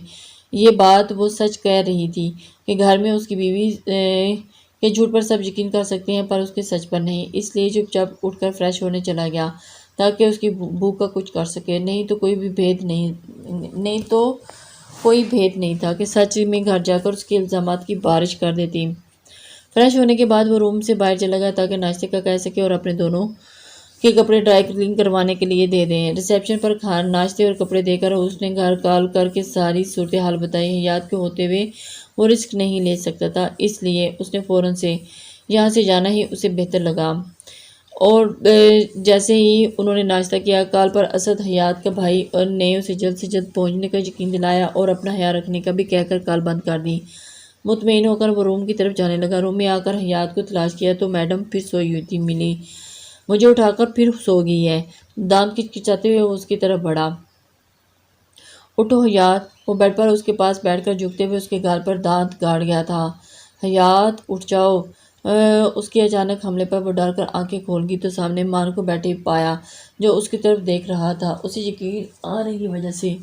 یہ بات وہ سچ کہہ رہی تھی کہ گھر میں اس کی بیوی کے جھوٹ پر سب یقین کر سکتے ہیں پر اس کے سچ پر نہیں، اس لیے چپ چاپ اٹھ کر فریش ہونے چلا گیا تاکہ اس کی بھوک کا کچھ کر سکے۔ نہیں تو کوئی بھید نہیں تھا کہ سچ میں گھر جا کر اس کے الزامات کی بارش کر دیتی۔ فریش ہونے کے بعد وہ روم سے باہر چلا گیا تاکہ ناشتے کا کہہ سکے اور اپنے دونوں کے کپڑے ڈرائی کلین کروانے کے لیے دے دیں۔ ریسیپشن پر ناشتے اور کپڑے دے کر اس نے گھر کال کر کے ساری صورتحال بتائی۔ حیات کے ہوتے ہوئے وہ رسک نہیں لے سکتا تھا، اس لیے اس نے فوراً سے یہاں سے جانا ہی اسے بہتر لگا۔ اور جیسے ہی انہوں نے ناشتہ کیا، کال پر اسد حیات کا بھائی نے اسے جلد سے جلد پہنچنے کا یقین دلایا اور اپنا خیال رکھنے کا بھی کہہ کر کال بند کر دی۔ مطمئن ہو کر وہ روم کی طرف جانے لگا۔ روم میں آ کر حیات کو تلاش کیا تو میڈم پھر سوئی ہوئی تھی ملی۔ مجھے اٹھا کر پھر سو گئی ہے۔ دانت کچکچاتے ہوئے وہ اس کی طرف بڑھا۔ اٹھو حیات، وہ بیڈ پر اس کے پاس بیٹھ کر جھکتے ہوئے اس کے گال پر دانت گاڑ گیا تھا۔ حیات اٹھ جاؤ، اس کے اچانک حملے پر وہ ڈر کر آنکھیں کھول گئی تو سامنے مان کو بیٹھے پایا جو اس کی طرف دیکھ رہا تھا۔ اسے یقین آنے کی وجہ سے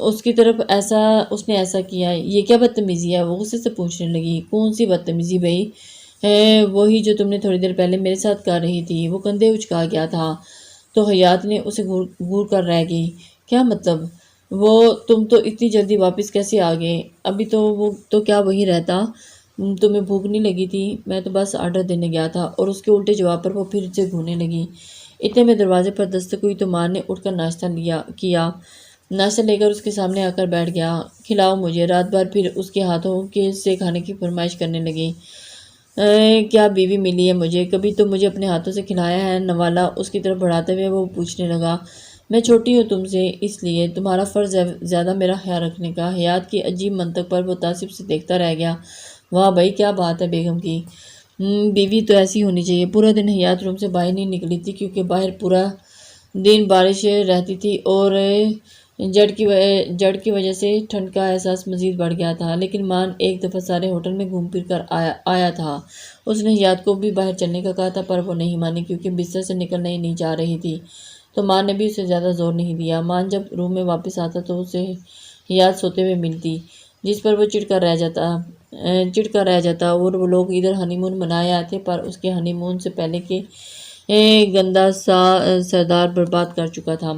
اس کی طرف اس نے ایسا کیا، یہ کیا بدتمیزی ہے؟ وہ غصے سے پوچھنے لگی۔ کون سی بدتمیزی بھائی؟ وہی جو تم نے تھوڑی دیر پہلے میرے ساتھ کر رہی تھی۔ وہ کندھے اچکا گیا تھا تو حیات نے اسے گور کر رہ گئی۔ کیا مطلب؟ تم تو اتنی جلدی واپس کیسے آ گئے؟ ابھی تو وہ تو کیا وہی رہتا؟ تمہیں بھوک نہیں لگی تھی؟ میں تو بس آرڈر دینے گیا تھا۔ اور اس کے الٹے جواب پر وہ پھر سے گھومنے لگی۔ اتنے میں دروازے پر دستک ہوئی تو ماں نے اٹھ کر ناشتہ کیا۔ ناشتہ لے کر اس کے سامنے آ کر بیٹھ گیا۔ کھلاؤ مجھے، رات بھر پھر اس کے ہاتھوں سے کھانے کی فرمائش کرنے لگی۔ کیا بیوی ملی ہے مجھے؟ کبھی تو مجھے اپنے ہاتھوں سے کھلایا ہے؟ نوالا اس کی طرف بڑھاتے ہوئے وہ پوچھنے لگا۔ میں چھوٹی ہوں تم سے، اس لیے تمہارا فرض ہے زیادہ میرا خیال رکھنے کا۔ حیات کی عجیب منطق پر وہ تعصب سے دیکھتا رہ گیا۔ واہ بھائی، کیا بات ہے بیگم کی! بیوی تو ایسی ہونی چاہیے۔ پورا دن حیات روم سے باہر نہیں نکلی تھی کیونکہ باہر پورا دن بارش رہتی تھی اور جڑ کی وجہ سے ٹھنڈ کا احساس مزید بڑھ گیا تھا۔ لیکن مان ایک دفعہ سارے ہوٹل میں گھوم پھر کر آیا تھا۔ اس نے حیات کو بھی باہر چلنے کا کہا تھا پر وہ نہیں مانی کیونکہ بستر سے نکلنا ہی نہیں چاہ رہی تھی۔ تو ماں نے بھی اسے زیادہ زور نہیں دیا۔ مان جب روم میں واپس آتا تو اسے حیات سوتے ہوئے ملتی، جس پر وہ چڑ کر رہ جاتا اور وہ لوگ ادھر ہنی مون منائے آئے تھے پر اس کے ہنی مون سے پہلے کے گندا سا سردار برباد کر چکا تھا۔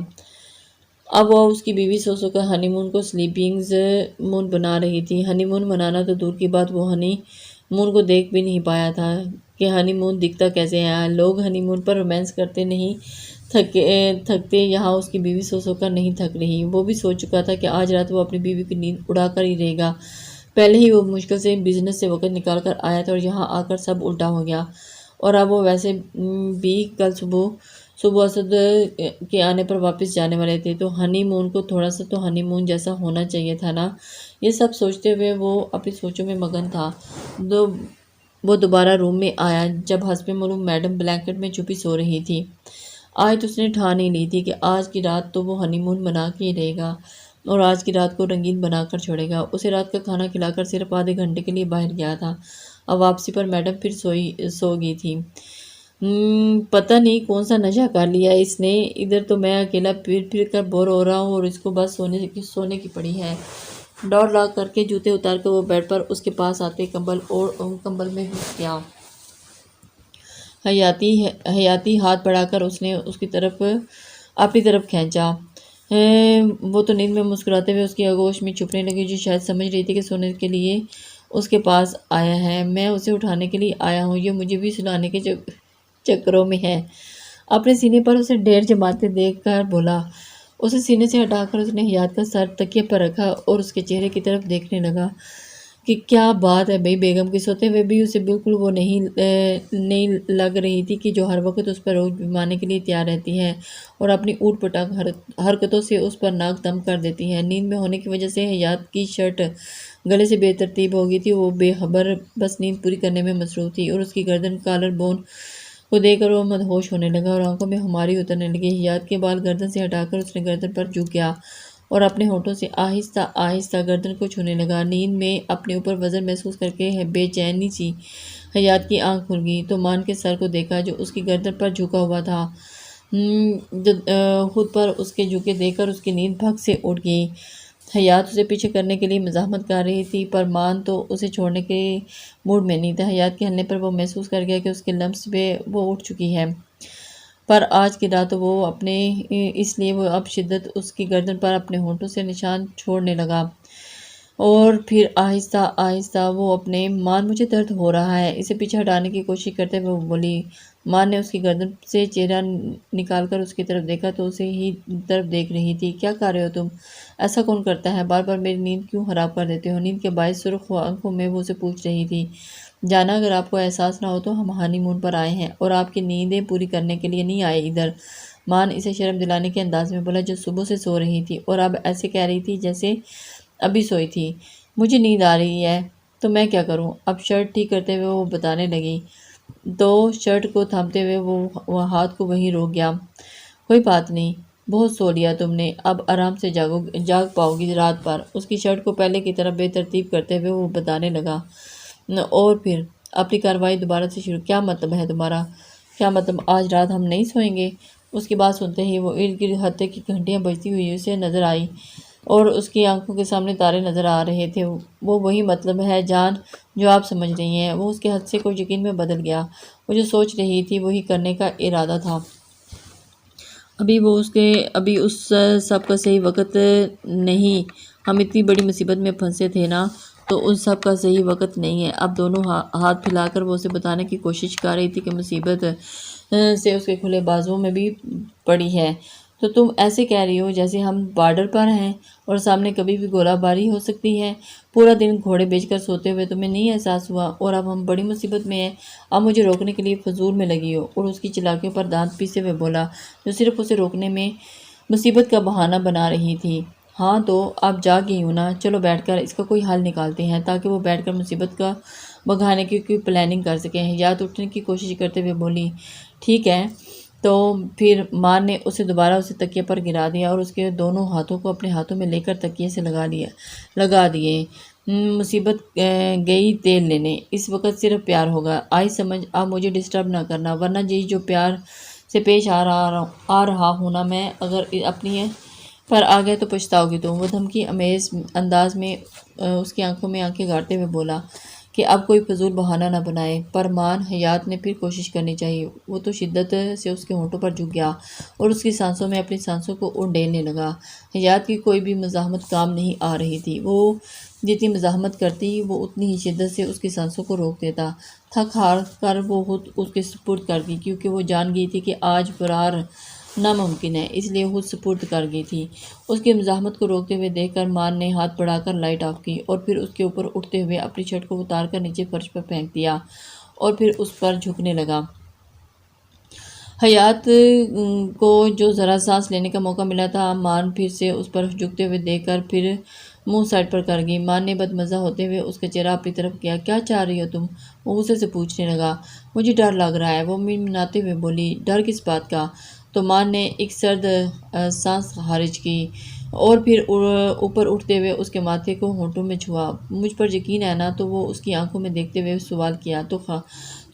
اب وہ اس کی بیوی سو کر ہنی مون کو سلیپنگز مون بنا رہی تھی۔ ہنی مون منانا تو دور کی بات، وہ ہنی مون کو دیکھ بھی نہیں پایا تھا کہ ہنی مون دکھتا کیسے ہے۔ لوگ ہنی مون پر رومانس کرتے نہیں تھکتے، یہاں اس کی بیوی سو کر نہیں تھک رہی۔ وہ بھی سوچ چکا تھا کہ آج رات وہ اپنی بیوی کی نیند اڑا کر ہی رہے گا۔ پہلے ہی وہ مشکل سے بزنس سے وقت نکال کر آیا تھا اور یہاں آ کر سب الٹا ہو گیا۔ اور اب وہ ویسے بھی کل صبح اسد کے آنے پر واپس جانے والے تھے تو ہنی مون کو تھوڑا سا تو ہنی مون جیسا ہونا چاہیے تھا نا۔ یہ سب سوچتے ہوئے وہ اپنی سوچوں میں مگن تھا۔ وہ دوبارہ روم میں آیا جب حسب معلوم میڈم بلینکٹ میں چھپی سو رہی تھی۔ آج تو اس نے ٹھان ہی لی تھی کہ آج کی رات تو وہ ہنی مون بنا کے ہی رہے گا اور آج کی رات کو رنگین بنا کر چھوڑے گا۔ اسے رات کا کھانا کھلا کر صرف آدھے گھنٹے کے لیے باہر گیا تھا۔ اب واپسی پر میڈم پھر سو گئی تھی۔ پتہ نہیں کون سا نشہ کر لیا اس نے، ادھر تو میں اکیلا پھر کر بور ہو رہا ہوں اور اس کو بس سونے کی پڑی ہے۔ ڈور لاک کر کے جوتے اتار کر وہ بیڈ پر اس کے پاس آتے کمبل میں گھس گیا۔ حیاتی ہاتھ بڑھا کر اس نے اس کی طرف اپنی طرف کھینچا۔ وہ تو نیند میں مسکراتے ہوئے اس کی آغوش میں چھپنے لگی جو شاید سمجھ رہی تھی کہ سونے کے لیے اس کے پاس آیا ہے۔ میں اسے اٹھانے کے لیے آیا ہوں، یہ مجھے بھی سلانے کے چکروں میں ہے۔ اپنے سینے پر اسے ڈھیر جماعتیں دیکھ کر بولا۔ اسے سینے سے ہٹا کر اس نے حیات کا سر تکیے پر رکھا اور اس کے چہرے کی طرف دیکھنے لگا کہ کیا بات ہے بھائی بیگم کی! سوتے ہوئے بھی اسے بالکل وہ نہیں لگ رہی تھی کہ جو ہر وقت اس پر روک بیمانے کے لیے تیار رہتی ہے اور اپنی اوٹ پٹانگ حرکتوں سے اس پر ناک دم کر دیتی ہے۔ نیند میں ہونے کی وجہ سے حیات کی شرٹ گلے سے بے ترتیب ہو گئی تھی۔ وہ بے خبر بس نیند پوری کرنے میں مصروف تھی اور اس کی گردن کالر بون کو دیکھ کر وہ مدہوش ہونے لگا اور آنکھوں میں خماری اترنے لگی۔ حیات کے بال گردن سے ہٹا کر اس نے گردن پر جھک گیا اور اپنے ہونٹوں سے آہستہ آہستہ گردن کو چھونے لگا۔ نیند میں اپنے اوپر وزن محسوس کر کے بے چینی سی حیات کی آنکھ کھل گئی تو مان کے سر کو دیکھا جو اس کی گردن پر جھکا ہوا تھا۔ خود پر اس کے جھکے دیکھ کر اس کی نیند بھگ سے اٹھ گئی۔ حیات اسے پیچھے کرنے کے لیے مزاحمت کر رہی تھی پر مان تو اسے چھوڑنے کے موڈ میں نہیں تھا۔ حیات کے ہلنے پر وہ محسوس کر گیا کہ اس کے لمس پہ وہ اٹھ چکی ہے پر آج کی رات وہ اس لیے وہ اب شدت اس کی گردن پر اپنے ہونٹوں سے نشان چھوڑنے لگا اور پھر آہستہ آہستہ وہ اپنے مان مجھے درد ہو رہا ہے اسے پیچھے ہٹانے کی کوشش کرتے ہوئے وہ بولی۔ مان نے اس کی گردن سے چہرہ نکال کر اس کی طرف دیکھا تو اسے ہی طرف دیکھ رہی تھی۔ کیا کر رہے ہو تم؟ ایسا کون کرتا ہے؟ بار بار میری نیند کیوں خراب کر دیتے ہو؟ نیند کے باعث سرخ آنکھوں میں وہ اسے پوچھ رہی تھی۔ جانا اگر آپ کو احساس نہ ہو تو ہم ہانی مون پر آئے ہیں اور آپ کی نیندیں پوری کرنے کے لیے نہیں آئے ادھر۔ مان اسے شرم دلانے کے انداز میں بولا جو صبح سے سو رہی تھی اور اب ایسے کہہ رہی تھی جیسے ابھی سوئی تھی۔ مجھے نیند آ رہی ہے تو میں کیا کروں؟ اب شرٹ ٹھیک کرتے ہوئے وہ بتانے لگی تو شرٹ کو تھامتے ہوئے وہ ہاتھ کو وہیں روک گیا۔ کوئی بات نہیں، بہت سو لیا تم نے، اب آرام سے جاگ پاؤ گی رات بھر۔ اس کی شرٹ کو پہلے کی طرح بے ترتیب کرتے ہوئے وہ بتانے لگا اور پھر اپنی کارروائی دوبارہ سے شروع. کیا مطلب ہے تمہارا؟ کیا مطلب آج رات ہم نہیں سوئیں گے؟ اس کی بات سنتے ہی وہ ارد گرد ہتھے کی گھنٹیاں بجتی ہوئی اسے نظر آئی اور اس کی آنکھوں کے سامنے تارے نظر آ رہے تھے. وہ وہی مطلب ہے جان جو آپ سمجھ رہی ہیں. وہ اس کے حدثے کو یقین میں بدل گیا. وہ جو سوچ رہی تھی وہی کرنے کا ارادہ تھا. ابھی اس سب کا صحیح وقت نہیں. ہم اتنی بڑی مصیبت میں پھنسے تھے نا، تو ان سب کا صحیح وقت نہیں ہے. اب دونوں ہاتھ پھیلا کر وہ اسے بتانے کی کوشش کر رہی تھی کہ مصیبت سے اس کے کھلے بازوؤں میں بھی پڑی ہے. تو تم ایسے کہہ رہی ہو جیسے ہم بارڈر پر ہیں اور سامنے کبھی بھی گولہ باری ہو سکتی ہے. پورا دن گھوڑے بیچ کر سوتے ہوئے تمہیں نہیں احساس ہوا؟ اور اب ہم بڑی مصیبت میں ہیں. اب مجھے روکنے کے لیے فضول میں لگی ہو. اور اس کی چالاکیوں پر دانت پیسے ہوئے بولا، جو صرف اسے روکنے میں مصیبت کا بہانہ بنا رہی تھی. ہاں تو اب جا گئی ہوں نا، چلو بیٹھ کر اس کا کوئی حل نکالتے ہیں تاکہ وہ بیٹھ کر مصیبت کا بگانے کی کوئی پلاننگ کر سکیں. حیات اٹھنے کی کوشش کرتے ہوئے بولی، ٹھیک ہے. تو پھر ماں نے اسے دوبارہ اسے تکیے پر گرا دیا اور اس کے دونوں ہاتھوں کو اپنے ہاتھوں میں لے کر تکیے سے لگا دیے. مصیبت گئی تیل لینے. اس وقت صرف پیار ہوگا. آئی سمجھ. اب مجھے ڈسٹرب نہ کرنا، ورنہ یہی جو پیار سے پیش آ رہا ہوں نا میں، اگر اپنی پر آ گئے تو پچھتاؤ گی تم. وہ دھمکی امیز انداز میں اس کی آنکھوں میں آنکھیں گاڑتے ہوئے بولا کہ اب کوئی فضول بہانہ نہ بنائے. پر مان، حیات نے پھر کوشش کرنی چاہیے. وہ تو شدت سے اس کے ہونٹوں پر جھک گیا اور اس کی سانسوں میں اپنی سانسوں کو اونڈیلنے لگا. حیات کی کوئی بھی مزاحمت کام نہیں آ رہی تھی. وہ جتنی مزاحمت کرتی وہ اتنی ہی شدت سے اس کی سانسوں کو روک دیتا. تھک ہار کر وہ خود اس کے سپرد کر گئی، کیونکہ وہ جان گئی تھی کہ آج فرار ناممکن ہے، اس لیے خود سپرد کر گئی تھی. اس کی مزاحمت کو روکتے ہوئے دیکھ کر مان نے ہاتھ بڑھا کر لائٹ آف کی اور پھر اس کے اوپر اٹھتے ہوئے اپنی شرٹ کو اتار کر نیچے فرش پر پھینک دیا اور پھر اس پر جھکنے لگا. حیات کو جو ذرا سانس لینے کا موقع ملا تھا، مان پھر سے اس پر جھکتے ہوئے دیکھ کر پھر منہ سائڈ پر کر گئی. مان نے بدمزہ ہوتے ہوئے اس کا چہرہ اپنی طرف کیا. کیا چاہ رہی ہو تم؟ وہ غصے سے پوچھنے لگا. مجھے ڈر لگ رہا ہے، وہ منمناتے ہوئے بولی. ڈر کس بات کا؟ تو مان نے ایک سرد سانس خارج کی اور پھر اوپر اٹھتے ہوئے اس کے ماتھے کو ہونٹوں میں چھوا. مجھ پر یقین ہے نا؟ تو وہ اس کی آنکھوں میں دیکھتے ہوئے سوال کیا. تو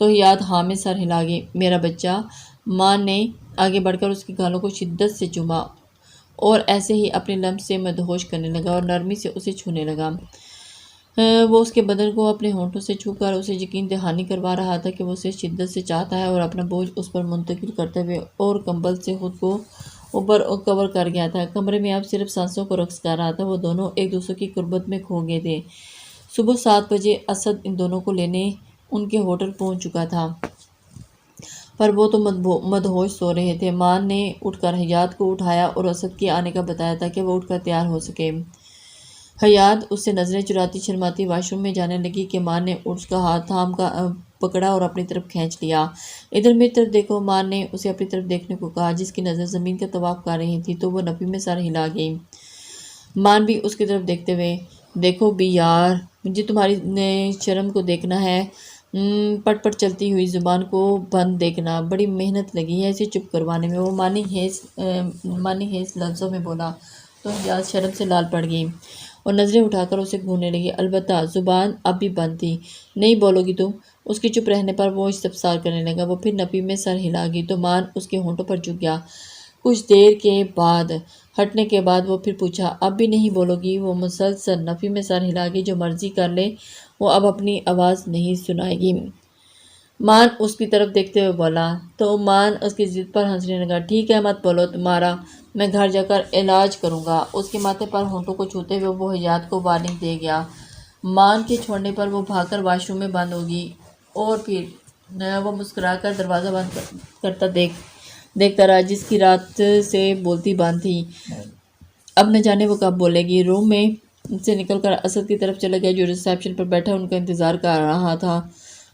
حیات ہاں میں سر ہلا گئی. میرا بچہ. مان نے آگے بڑھ کر اس کے گالوں کو شدت سے چوما اور ایسے ہی اپنے لمس سے مدہوش کرنے لگا اور نرمی سے اسے چھونے لگا. وہ اس کے بدن کو اپنے ہونٹوں سے چھو کر اسے یقین دہانی کروا رہا تھا کہ وہ اسے شدت سے چاہتا ہے اور اپنا بوجھ اس پر منتقل کرتے ہوئے اور کمبل سے خود کو اوپر کور کر گیا تھا. کمرے میں اب صرف سانسوں کو رقص کر رہا تھا. وہ دونوں ایک دوسرے کی قربت میں کھو گئے تھے. صبح 7 بجے اسد ان دونوں کو لینے ان کے ہوٹل پہنچ چکا تھا، پر وہ تو مدہوش سو رہے تھے. مان نے اٹھ کر حیات کو اٹھایا اور اسد کے آنے کا بتایا تاکہ وہ اٹھ کر تیار ہو سکے. حیات اس سے نظریں چراتی شرماتی واش روم میں جانے لگی کہ مان نے اس کا ہاتھ تھام پکڑا اور اپنی طرف کھینچ لیا. ادھر میری طرف دیکھو. مان نے اسے اپنی طرف دیکھنے کو کہا، جس کی نظر زمین کا طواف کر رہی تھی. تو وہ نفی میں سر ہلا گئی. مان بھی اس کی طرف دیکھتے ہوئے، دیکھو بھی یار، مجھے تمہاری شرم کو دیکھنا ہے. پٹ پٹ چلتی ہوئی زبان کو بند دیکھنا. بڑی محنت لگی ہے اسے چپ کروانے میں. وہ مانی ہیز لفظوں میں بولا تو حیات شرم سے لال پڑ گئی اور نظریں اٹھا کر اسے گھورنے لگی. البتہ زبان اب بھی بند تھی. نہیں بولو گی تم؟ اس کے چپ رہنے پر وہ استفسار کرنے لگا. وہ پھر نفی میں سر ہلا گئی تو مان اس کے ہونٹوں پر جھک گیا. کچھ دیر کے بعد ہٹنے کے بعد وہ پھر پوچھا، اب بھی نہیں بولو گی؟ وہ مسلسل نفی میں سر ہلا گئی. جو مرضی کر لے، وہ اب اپنی آواز نہیں سنائے گی. مان اس کی طرف دیکھتے ہوئے بولا. تو مان اس کی ضد پر ہنسنے لگا. ٹھیک ہے، مت بولو تمہارا میں گھر جا کر علاج کروں گا. اس کے ماتھے پر ہونٹوں کو چھوتے ہوئے وہ حیات کو وارننگ دے گیا. مان کے چھوڑنے پر وہ بھاگ کر واش روم میں بند ہوگی اور پھر وہ مسکرا کر دروازہ بند کرتا دیکھتا رہا، جس کی رات سے بولتی بند تھی. اب نہ جانے وہ کب بولے گی. روم میں سے نکل کر اسد کی طرف چلا گیا، جو ریسیپشن پر بیٹھا ان کا انتظار کر رہا تھا.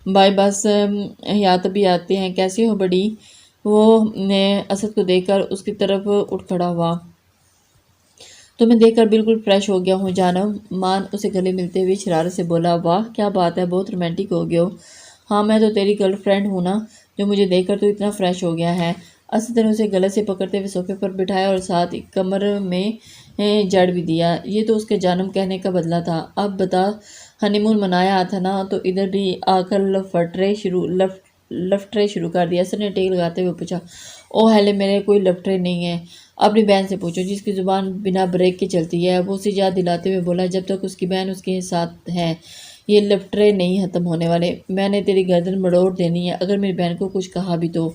بھائی بس حیات ابھی آتے ہیں. کیسے ہو بڑی؟ وہ اسد کو دیکھ کر اس کی طرف اٹھ کھڑا ہوا. تمہیں دیکھ کر بالکل فریش ہو گیا ہوں جانم. مان اسے گلے ملتے ہوئے شرارت سے بولا. واہ کیا بات ہے، بہت رومانٹک ہو گئے ہو. ہاں میں تو تیری گرل فرینڈ ہوں نا، جو مجھے دیکھ کر تو اتنا فریش ہو گیا ہے. اسد نے اسے گلے سے پکڑتے ہوئے صوفے پر بٹھایا اور ساتھ کمر میں جڑ بھی دیا. یہ تو اس کے جانم کہنے کا بدلہ تھا. اب بتا ہنی مون منایا تھا نا، تو ادھر بھی آ کر لفٹرے شروع کر دیا۔ اسد نے ٹیک لگاتے ہوئے پوچھا، او ہیلے، میرے کوئی لفٹرے نہیں ہے، اپنی بہن سے پوچھو جس کی زبان بنا بریک کے چلتی ہے۔ وہ اسے یاد دلاتے ہوئے بولا، جب تک اس کی بہن اس کے ساتھ ہے یہ لفٹرے نہیں ختم ہونے والے۔ میں نے تیری گردن مڑوڑ دینی ہے اگر میری بہن کو کچھ کہا بھی تو۔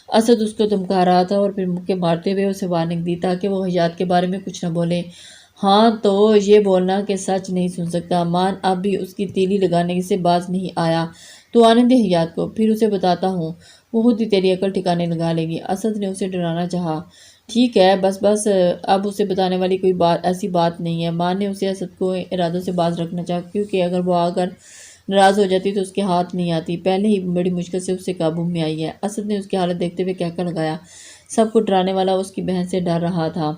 اسد اس کو دھمکا رہا تھا اور پھر مکے مارتے ہوئے اسے وارننگ دی تاکہ وہ حیات کے بارے میں کچھ نہ بولے۔ ہاں تو یہ بولنا کہ سچ نہیں سن سکتا۔ مان اب بھی اس کی تیلی لگانے سے باز نہیں آیا۔ تو آنے دے حیات کو، پھر اسے بتاتا ہوں، وہ خود ہی تیری عقل ٹھکانے لگا لے گی۔ اسد نے اسے ڈرانا چاہا۔ ٹھیک ہے، بس اب اسے بتانے والی کوئی ایسی بات نہیں ہے۔ مان نے اسے اسد کو ارادوں سے باز رکھنا چاہا، کیونکہ اگر وہ آ کر ناراض ہو جاتی تو اس کے ہاتھ نہیں آتی۔ پہلے ہی بڑی مشکل سے اسے قابو میں آئی ہے۔ اسد نے اس کی حالت دیکھتے ہوئے کہکا لگایا۔ سب کو ڈرانے والا اس کی بہن سے ڈر رہا تھا۔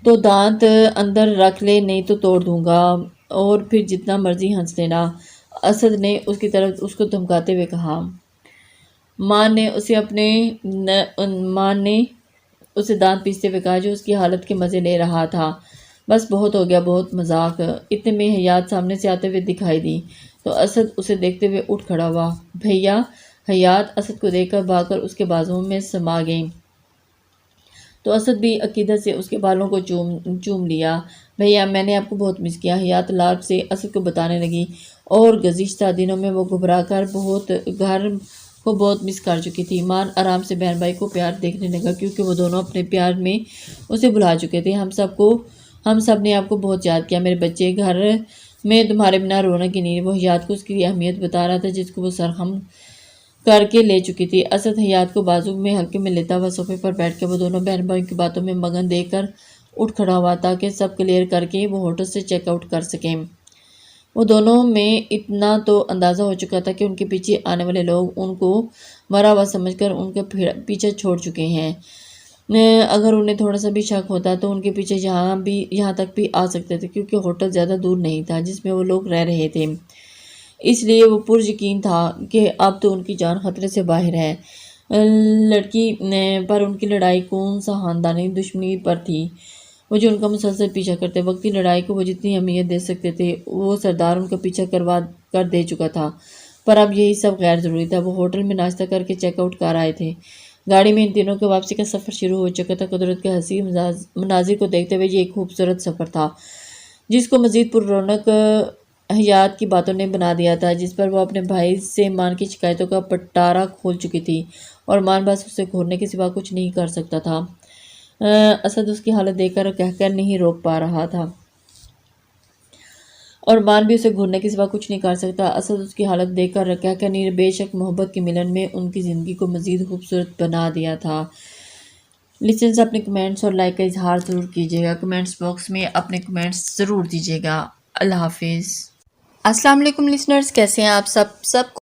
تو دانت اندر رکھ لے، نہیں تو توڑ دوں گا، اور پھر جتنا مرضی ہنس لینا، اسد نے اس کی طرف اس کو دھمکاتے ہوئے کہا۔ مان نے اسے دانت پیستے ہوئے کہا، جو اس کی حالت کے مزے لے رہا تھا، بس بہت ہو گیا، بہت مذاق۔ اتنے میں حیات سامنے سے آتے ہوئے دکھائی دی تو اسد اسے دیکھتے ہوئے اٹھ کھڑا ہوا۔ بھیا! حیات اسد کو دیکھ کر بھاگ کر اس کے بازوؤں میں سما گئی، تو اسد بھی عقیدت سے اس کے بالوں کو چوم لیا۔ بھیا، میں نے آپ کو بہت مس کیا، حیات لاب سے اسد کو بتانے لگی، اور گزشتہ دنوں میں وہ گھبرا کر گھر کو بہت مس کر چکی تھی۔ مان آرام سے بہن بھائی کو پیار دیکھنے لگا، کیونکہ وہ دونوں اپنے پیار میں اسے بھلا چکے تھے۔ ہم سب نے آپ کو بہت یاد کیا میرے بچے، گھر میں تمہارے بنا رونق ہی نہیں۔ وہ حیات کو اس کی اہمیت بتا رہا تھا جس کو وہ سرخم کر کے لے چکی تھی۔ اسد حیات کو بازو میں ہلکے میں لیتا ہوا صوفے پر بیٹھ کے وہ دونوں بہن بھائیوں کی باتوں میں مگن دیکھ کر اٹھ کھڑا ہوا تاکہ سب کلیئر کر کے وہ ہوٹل سے چیک آؤٹ کر سکیں۔ وہ دونوں میں اتنا تو اندازہ ہو چکا تھا کہ ان کے پیچھے آنے والے لوگ ان کو مرا ہوا سمجھ کر ان کا پیچھا چھوڑ چکے ہیں۔ اگر انہیں تھوڑا سا بھی شک ہوتا تو ان کے پیچھے یہاں تک بھی آ سکتے تھے، کیونکہ ہوٹل زیادہ دور نہیں تھا جس میں وہ لوگ رہ رہے تھے۔ اس لیے وہ پر یقین تھا کہ اب تو ان کی جان خطرے سے باہر ہے۔ لڑکی پر ان کی لڑائی کون سا خاندانی دشمنی پر تھی، وہ جو ان کا مسلسل پیچھا کرتے۔ وقتی لڑائی کو وہ جتنی اہمیت دے سکتے تھے وہ سردار ان کا پیچھا کر دے چکا تھا، پر اب یہی سب غیر ضروری تھا۔ وہ ہوٹل میں ناشتہ کر کے چیک آؤٹ کر آئے تھے۔ گاڑی میں ان تینوں کے واپسی کا سفر شروع ہو چکا تھا۔ قدرت کے حسین مناظر کو دیکھتے ہوئے یہ ایک خوبصورت سفر تھا جس کو مزید پر رونق حیات کی باتوں نے بنا دیا تھا، جس پر وہ اپنے بھائی سے مان کی شکایتوں کا پٹارا کھول چکی تھی، اور مان بس اسے گھورنے کے سوا کچھ نہیں کر سکتا تھا۔ اسد اس کی حالت دیکھ کر کہہ کر نہیں روک پا رہا تھا، اور مان بھی اسے گھورنے کے سوا کچھ نہیں کر سکتا۔ اسد اس کی حالت دیکھ کر کہہ کر نہیں، بے شک محبت کے ملن میں ان کی زندگی کو مزید خوبصورت بنا دیا تھا۔ لسنرز، اپنے کمنٹس اور لائک کا اظہار ضرور کیجیے گا، کمنٹس باکس میں اپنے کمنٹس ضرور دیجیے گا۔ اللہ حافظ۔ السلام علیکم لسنرز، کیسے ہیں آپ سب